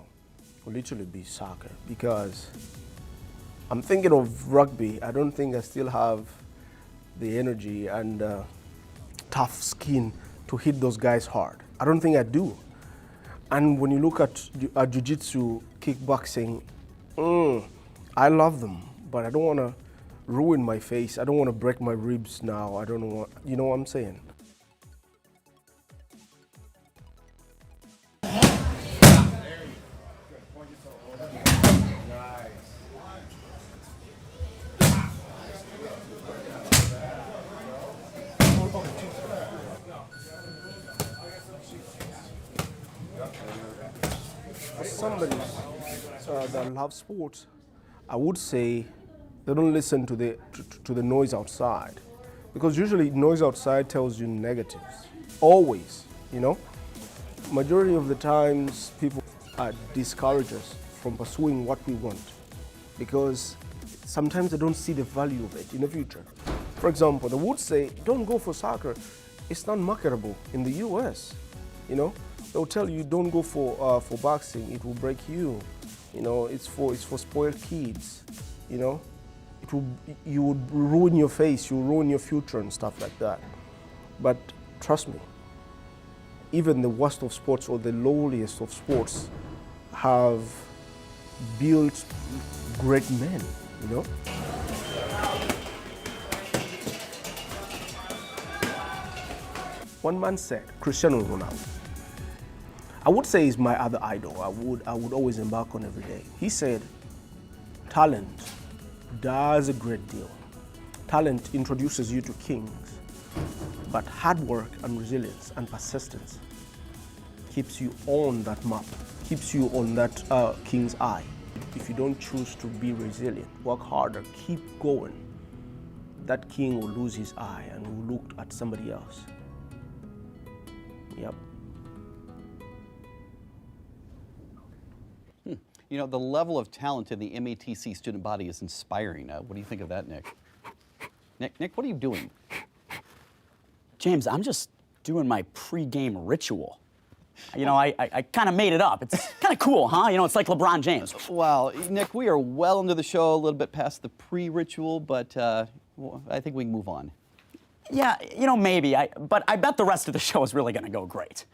will literally be soccer, because I'm thinking of rugby. I don't think I still have the energy and tough skin to hit those guys hard. I don't think I do. And when you look at jiu-jitsu, kickboxing, I love them, but I don't want to ruin my face. I don't want to break my ribs now. I don't know what, you know what I'm saying? For somebody that loves sports, I would say they don't listen to the noise outside, because usually noise outside tells you negatives. Always, you know. Majority of the times, people discourage us from pursuing what we want, because sometimes they don't see the value of it in the future. For example, they would say, "Don't go for soccer; it's not marketable in the U.S." You know. They'll tell you, don't go for boxing, it will break you. You know, it's for spoiled kids. You know, you would ruin your face, you'll ruin your future and stuff like that. But trust me, even the worst of sports or the lowliest of sports have built great men, you know? One man said, Cristiano Ronaldo. I would say he's my other idol. I would always embark on every day. He said, talent does a great deal. Talent introduces you to kings, but hard work and resilience and persistence keeps you on that map, keeps you on that king's eye. If you don't choose to be resilient, work harder, keep going, that king will lose his eye and will look at somebody else. Yep. You know, the level of talent in the MATC student body is inspiring. What do you think of that, Nick? Nick, what are you doing? James, I'm just doing my pre-game ritual. You know, I kind of made it up. It's kind of cool, huh? You know, it's like LeBron James. Well, Nick, we are well into the show, a little bit past the pre-ritual, but I think we can move on. Yeah, you know, maybe. But I bet the rest of the show is really going to go great.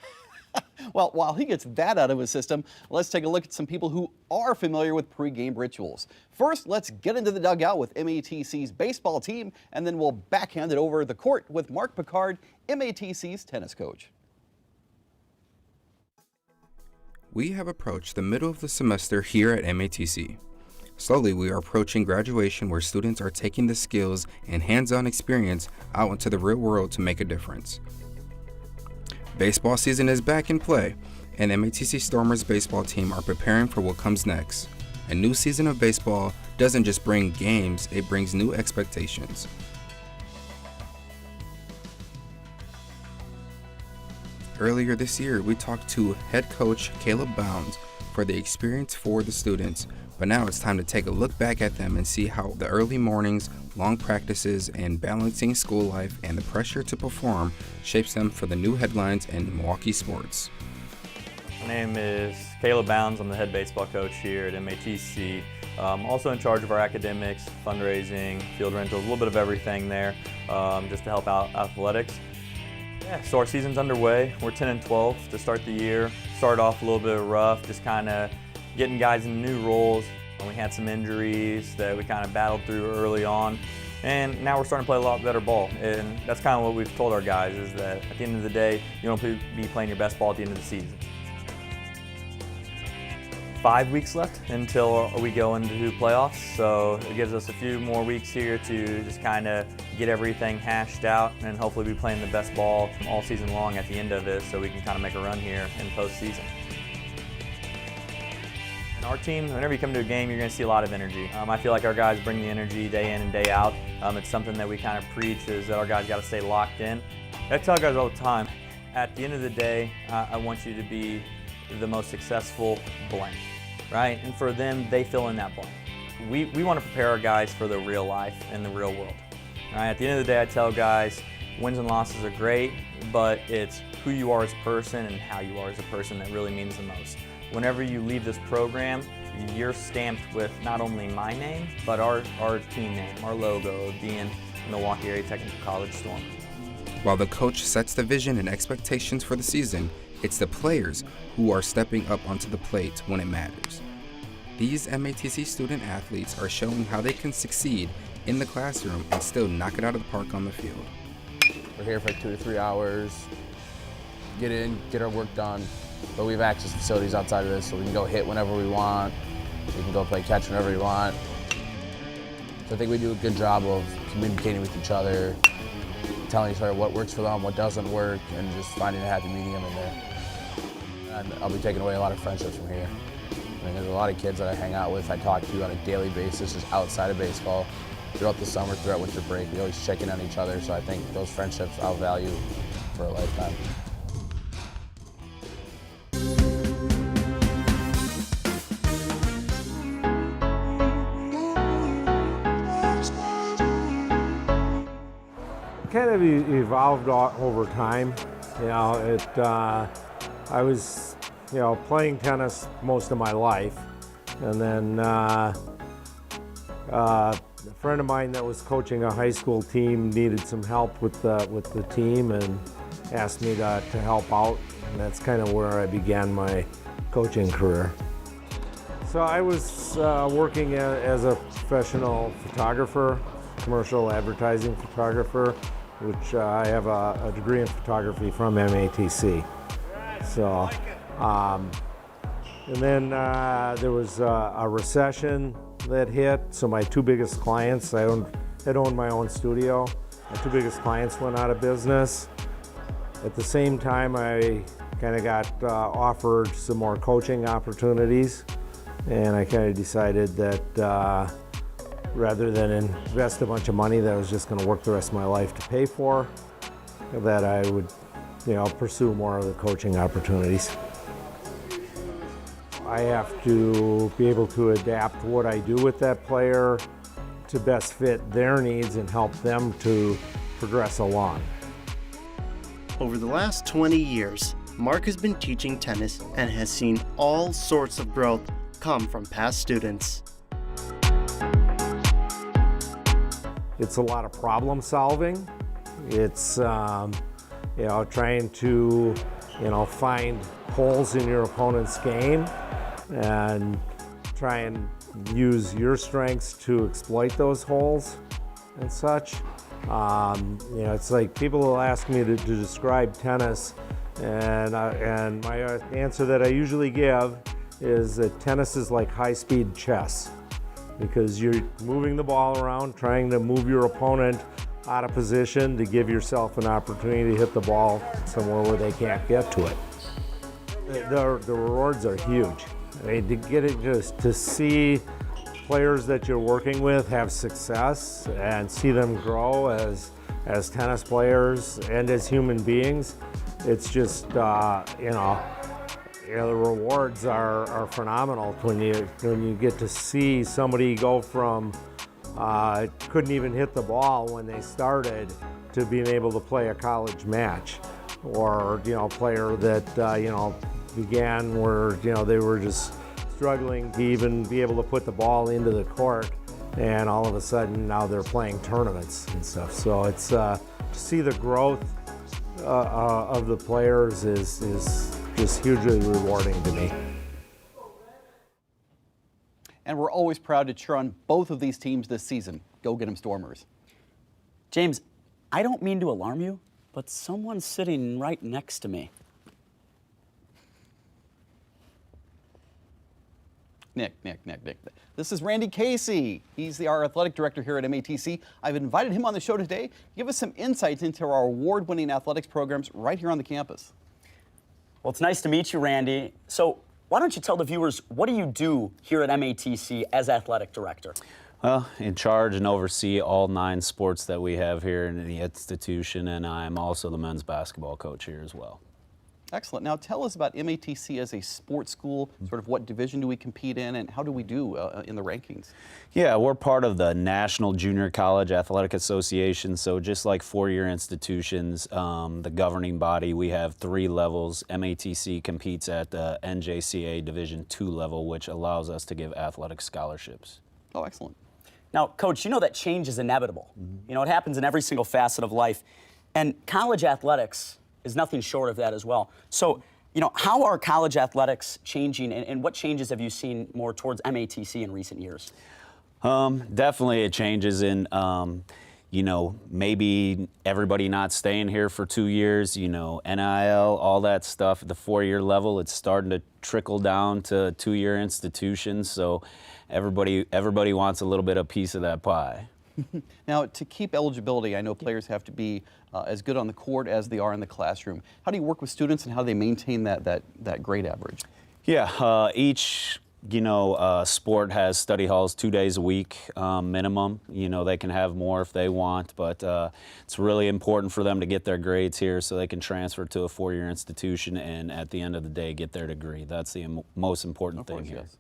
Well, while he gets that out of his system, let's take a look at some people who are familiar with pre-game rituals. First, let's get into the dugout with MATC's baseball team, and then we'll backhand it over the court with Mark Picard, MATC's tennis coach. We have approached the middle of the semester here at MATC. Slowly, we are approaching graduation, where students are taking the skills and hands-on experience out into the real world to make a difference. Baseball season is back in play, and MATC Stormers baseball team are preparing for what comes next. A new season of baseball doesn't just bring games, it brings new expectations. Earlier this year, we talked to head coach Caleb Bounds for the experience for the students, but now it's time to take a look back at them and see how the early mornings, long practices, and balancing school life and the pressure to perform shapes them for the new headlines in Milwaukee sports. My name is Caleb Bounds. I'm the head baseball coach here at MATC. Also in charge of our academics, fundraising, field rentals, a little bit of everything there, just to help out athletics. Yeah, so our season's underway. We're 10-12 to start the year. Started off a little bit rough, just kind of getting guys in new roles. We had some injuries that we kind of battled through early on. And now we're starting to play a lot better ball. And that's kind of what we've told our guys, is that at the end of the day, you don't be playing your best ball at the end of the season. 5 weeks left until we go into playoffs, so it gives us a few more weeks here to just kind of get everything hashed out and hopefully be playing the best ball all season long at the end of it, so we can kind of make a run here in postseason. Our team, whenever you come to a game, you're going to see a lot of energy. I feel like our guys bring the energy day in and day out. It's something that we kind of preach, is that our guys got to stay locked in. I tell guys all the time, at the end of the day, I want you to be the most successful blank, right? And for them, they fill in that blank. We want to prepare our guys for the real life and the real world. Right? At the end of the day, I tell guys, wins and losses are great, but it's who you are as a person and how you are as a person that really means the most. Whenever you leave this program, you're stamped with not only my name, but our team name, our logo of being Milwaukee Area Technical College Storm. While the coach sets the vision and expectations for the season, it's the players who are stepping up onto the plate when it matters. These MATC student athletes are showing how they can succeed in the classroom and still knock it out of the park on the field. We're here for like 2 to 3 hours, get in, get our work done, but we have access to facilities outside of this, so we can go hit whenever we want, we can go play catch whenever we want. So I think we do a good job of communicating with each other, telling each other what works for them, what doesn't work, and just finding a happy medium in there. And I'll be taking away a lot of friendships from here. I mean, there's a lot of kids that I hang out with, I talk to on a daily basis, just outside of baseball. Throughout the summer, throughout winter break, we always check in on each other, so I think those friendships I'll value for a lifetime. Kind of evolved over time. You know, I was, playing tennis most of my life, and then a friend of mine that was coaching a high school team needed some help with the team and asked me to help out, and that's kind of where I began my coaching career. So I was working as a professional photographer, commercial advertising photographer, which I have a degree in photography from MATC. So, and then there was a recession that hit, so my 2 biggest clients, I had owned my own studio. My 2 biggest clients went out of business. At the same time, I kind of got offered some more coaching opportunities, and I kind of decided that rather than invest a bunch of money that I was just going to work the rest of my life to pay for, that I would, pursue more of the coaching opportunities. I have to be able to adapt what I do with that player to best fit their needs and help them to progress along. Over the last 20 years, Mark has been teaching tennis and has seen all sorts of growth come from past students. It's a lot of problem solving. It's trying to find holes in your opponent's game and try and use your strengths to exploit those holes and such. It's like people will ask me to describe tennis, and my answer that I usually give is that tennis is like high-speed chess, because you're moving the ball around, trying to move your opponent out of position to give yourself an opportunity to hit the ball somewhere where they can't get to it. The rewards are huge. I mean, to get it to see players that you're working with have success and see them grow as tennis players and as human beings, it's just the rewards are phenomenal when you get to see somebody go from couldn't even hit the ball when they started to being able to play a college match, or a player that began where they were just struggling to even be able to put the ball into the court, and all of a sudden now they're playing tournaments and stuff. So it's to see the growth of the players is just hugely rewarding to me. And we're always proud to cheer on both of these teams this season. Go get 'em Stormers. James, I don't mean to alarm you, but someone's sitting right next to me. Nick. This is Randy Casey. He's our athletic director here at MATC. I've invited him on the show today to give us some insights into our award-winning athletics programs right here on the campus. Well, it's nice to meet you, Randy. So why don't you tell the viewers, what do you do here at MATC as athletic director? Well, in charge and oversee all 9 sports that we have here in the institution, and I'm also the men's basketball coach here as well. Excellent. Now tell us about MATC as a sports school, sort of what division do we compete in and how do we do in the rankings? Yeah, we're part of the National Junior College Athletic Association, so just like four-year institutions, the governing body, we have 3 levels. MATC competes at the NJCA Division II level, which allows us to give athletic scholarships. Oh, excellent. Now, Coach, you know that change is inevitable. You know, it happens in every single facet of life, and college athletics is nothing short of that as well. So, you know, how are college athletics changing, and what changes have you seen more towards MATC in recent years? Definitely it changes in, you know, maybe everybody not staying here for 2 years, you know, NIL, all that stuff at the 4-year level, it's starting to trickle down to 2-year institutions, so everybody wants a little bit of piece of that pie. Now, to keep eligibility, I know players have to be as good on the court as they are in the classroom. How do you work with students and how do they maintain that grade average? Yeah, each, you know, sport has study halls 2 days a week minimum. You know, they can have more if they want, but it's really important for them to get their grades here so they can transfer to a 4-year institution and at the end of the day get their degree. That's the most important thing here. Yes.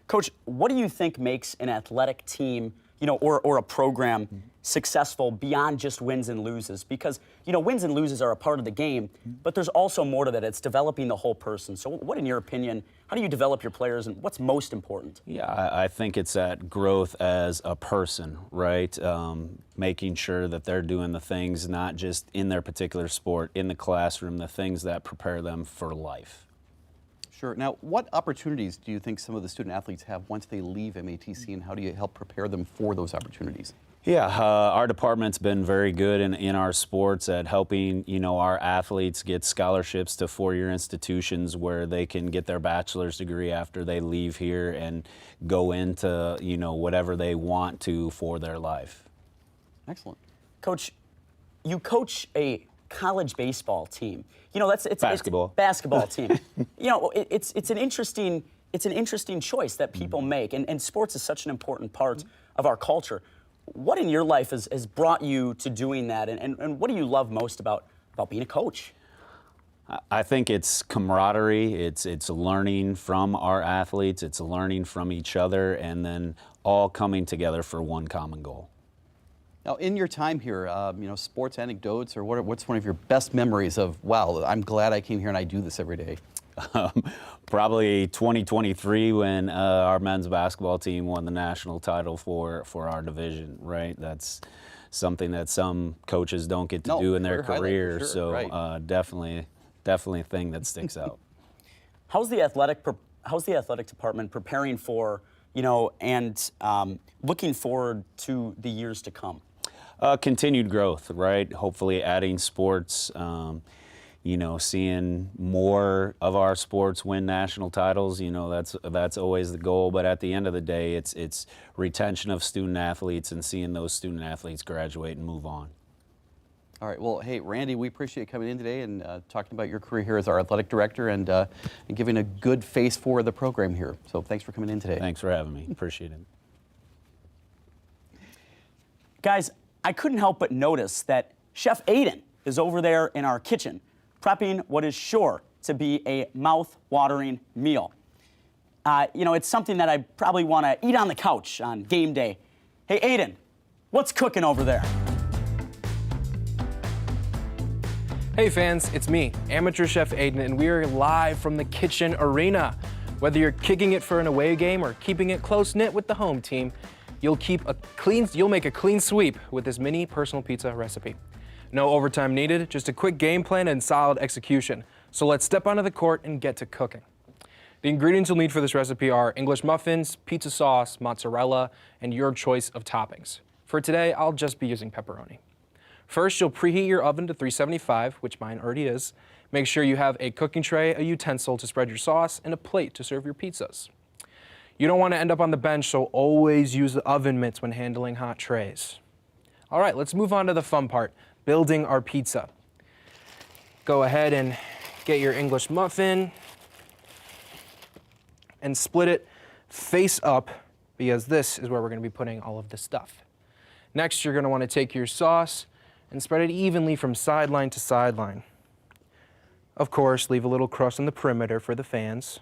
Coach, what do you think makes an athletic team, you know, or a program successful beyond just wins and loses? Because, you know, wins and loses are a part of the game, but there's also more to that. It's developing the whole person. So what, in your opinion, how do you develop your players and what's most important? Yeah, I think it's that growth as a person, right? Making sure that they're doing the things not just in their particular sport, in the classroom, the things that prepare them for life. Sure. Now, what opportunities do you think some of the student athletes have once they leave MATC, and how do you help prepare them for those opportunities? Yeah, our department's been very good in our sports at helping, you know, our athletes get scholarships to 4-year institutions where they can get their bachelor's degree after they leave here and go into, you know, whatever they want to for their life. Excellent. Coach, you coach a college baseball team. You know, it's basketball team. You know, it's an interesting choice that people make, and sports is such an important part of our culture. What in your life has brought you to doing that, and what do you love most about being a coach? I think it's camaraderie, it's learning from our athletes, it's learning from each other, and then all coming together for one common goal. Now, in your time here, you know, sports anecdotes, or what's one of your best memories of, wow, I'm glad I came here and I do this every day? Probably 2023 when our men's basketball team won the national title for our division, right? That's something that some coaches don't get to do in their career, sure, so right. Definitely a thing that sticks out. How's the athletic department preparing for, you know, and looking forward to the years to come? Continued growth, right? Hopefully adding sports, you know, seeing more of our sports win national titles, you know, that's always the goal. But at the end of the day, it's retention of student athletes and seeing those student athletes graduate and move on. All right. Well, hey, Randy, we appreciate coming in today and talking about your career here as our athletic director and giving a good face for the program here. So thanks for coming in today. Thanks for having me. Appreciate it. Guys, I couldn't help but notice that Chef Aidan is over there in our kitchen prepping what is sure to be a mouth-watering meal. You know, it's something that I probably want to eat on the couch on game day. Hey, Aidan, what's cooking over there? Hey fans, it's me, Amateur Chef Aidan, and we are live from the kitchen arena Whether you're kicking it for an away game or keeping it close-knit with the home team, you'll make a clean sweep with this mini personal pizza recipe. No overtime needed, just a quick game plan and solid execution. So let's step onto the court and get to cooking. The ingredients you'll need for this recipe are English muffins, pizza sauce, mozzarella, and your choice of toppings. For today, I'll just be using pepperoni. First, you'll preheat your oven to 375, which mine already is. Make sure you have a cooking tray, a utensil to spread your sauce, and a plate to serve your pizzas. You don't want to end up on the bench, so always use the oven mitts when handling hot trays. All right, let's move on to the fun part, building our pizza. Go ahead and get your English muffin and split it face up, because this is where we're going to be putting all of the stuff. Next, you're going to want to take your sauce and spread it evenly from sideline to sideline. Of course, leave a little crust on the perimeter for the fans.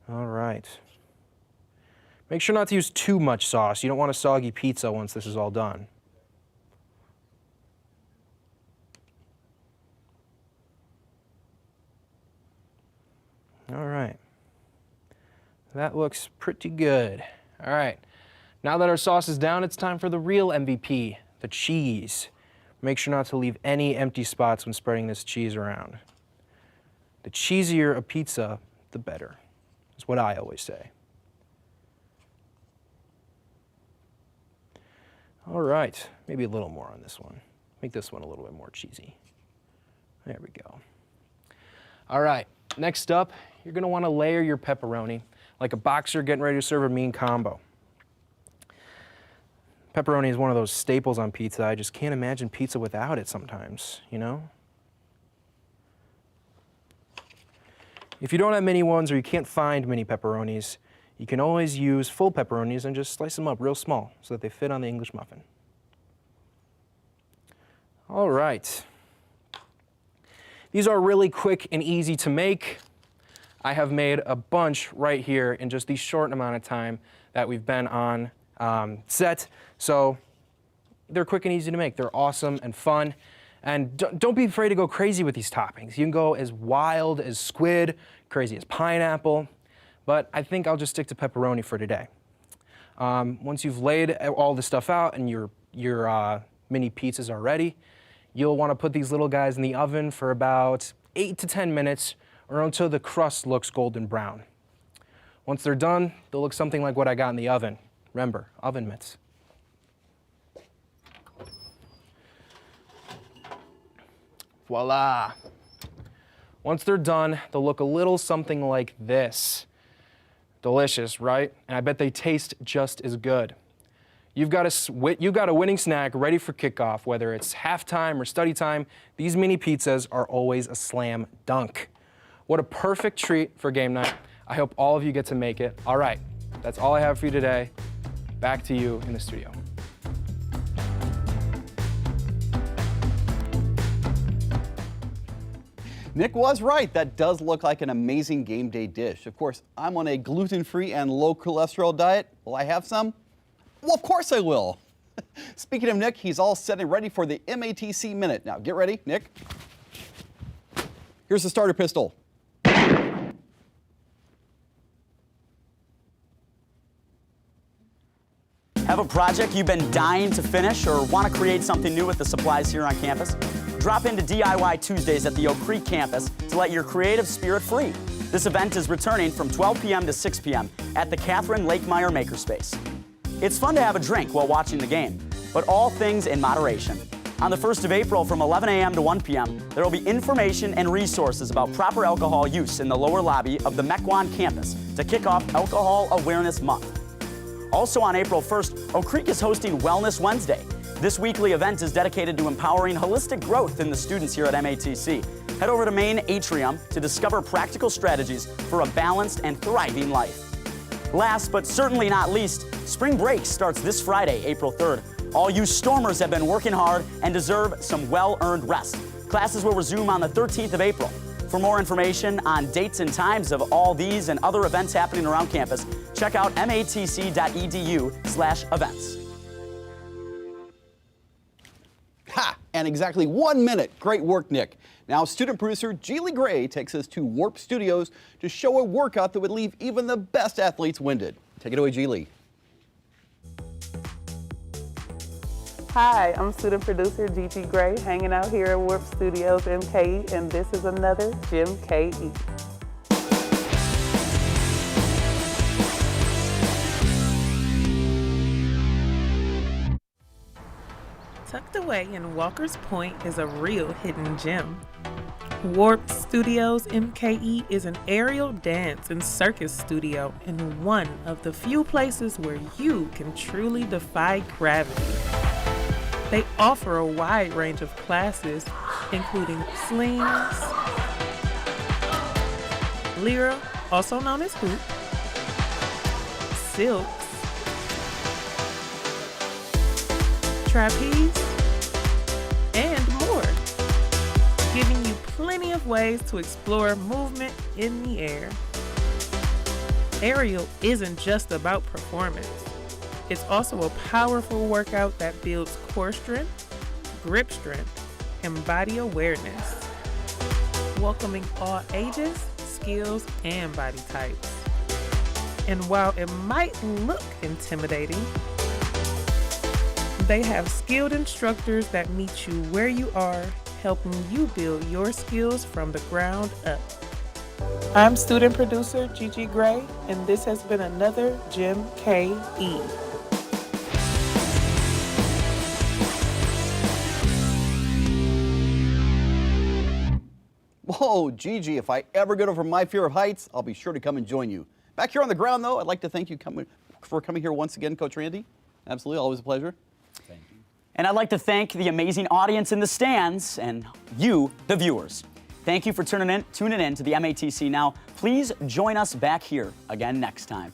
All right. Make sure not to use too much sauce. You don't want a soggy pizza once this is all done. All right. That looks pretty good. All right. Now that our sauce is down, it's time for the real MVP, the cheese. Make sure not to leave any empty spots when spreading this cheese around. The cheesier a pizza, the better. That's what I always say. All right, maybe a little more on this one. Make this one a little bit more cheesy. There we go. All right, next up, you're gonna wanna layer your pepperoni like a boxer getting ready to serve a mean combo. Pepperoni is one of those staples on pizza. I just can't imagine pizza without it sometimes, you know? If you don't have mini ones or you can't find mini pepperonis, you can always use full pepperonis and just slice them up real small so that they fit on the English muffin. All right. These are really quick and easy to make. I have made a bunch right here in just the short amount of time that we've been on set. So they're quick and easy to make. They're awesome and fun. And don't be afraid to go crazy with these toppings. You can go as wild as squid, crazy as pineapple, but I think I'll just stick to pepperoni for today. Once you've laid all the stuff out and your mini pizzas are ready, you'll want to put these little guys in the oven for about 8 to 10 minutes or until the crust looks golden brown. Once they're done, they'll look something like what I got in the oven. Remember, oven mitts. Voila. Once they're done, they'll look a little something like this. Delicious, right? And I bet they taste just as good. You've got a winning snack ready for kickoff, whether it's halftime or study time. These mini pizzas are always a slam dunk. What a perfect treat for game night. I hope all of you get to make it. All right, that's all I have for you today. Back to you in the studio. Nick was right. That does look like an amazing game day dish. Of course, I'm on a gluten-free and low cholesterol diet. Will I have some? Well, of course I will. Speaking of Nick, he's all set and ready for the MATC Minute. Now, get ready, Nick. Here's the starter pistol. Have a project you've been dying to finish or want to create something new with the supplies here on campus? Drop into DIY Tuesdays at the Oak Creek campus to let your creative spirit free. This event is returning from 12 p.m. to 6 p.m. at the Catherine Lakemeyer Makerspace. It's fun to have a drink while watching the game, but all things in moderation. On the 1st of April from 11 a.m. to 1 p.m., there will be information and resources about proper alcohol use in the lower lobby of the Mequon campus to kick off Alcohol Awareness Month. Also on April 1st, Oak Creek is hosting Wellness Wednesday. This weekly event is dedicated to empowering holistic growth in the students here at MATC. Head over to Main Atrium to discover practical strategies for a balanced and thriving life. Last but certainly not least, spring break starts this Friday, April 3rd. All you Stormers have been working hard and deserve some well-earned rest. Classes will resume on the 13th of April. For more information on dates and times of all these and other events happening around campus, check out matc.edu/events. Ha! and exactly 1 minute. Great work, Nick. Now, student producer Geely Gray takes us to Warp Studios to show a workout that would leave even the best athletes winded. Take it away, Geely. Hi, I'm student producer Gigi Gray, hanging out here at Warp Studios MKE, and this is another Gym KE. Tucked away in Walker's Point is a real hidden gem. Warp Studios MKE is an aerial dance and circus studio in one of the few places where you can truly defy gravity. They offer a wide range of classes, including slings, lyra, also known as hoop, silks, trapeze, and more, giving you plenty of ways to explore movement in the air. Aerial isn't just about performance. It's also a powerful workout that builds core strength, grip strength, and body awareness, welcoming all ages, skills, and body types. And while it might look intimidating, they have skilled instructors that meet you where you are, helping you build your skills from the ground up. I'm student producer Gigi Gray, and this has been another Gym KE. Whoa, Gigi, if I ever get over my fear of heights, I'll be sure to come and join you. Back here on the ground, though, I'd like to thank you for coming here once again, Coach Randy. Absolutely, always a pleasure. Thank you. And I'd like to thank the amazing audience in the stands and you, the viewers. Thank you for tuning in to the MATC Now. Please join us back here again next time.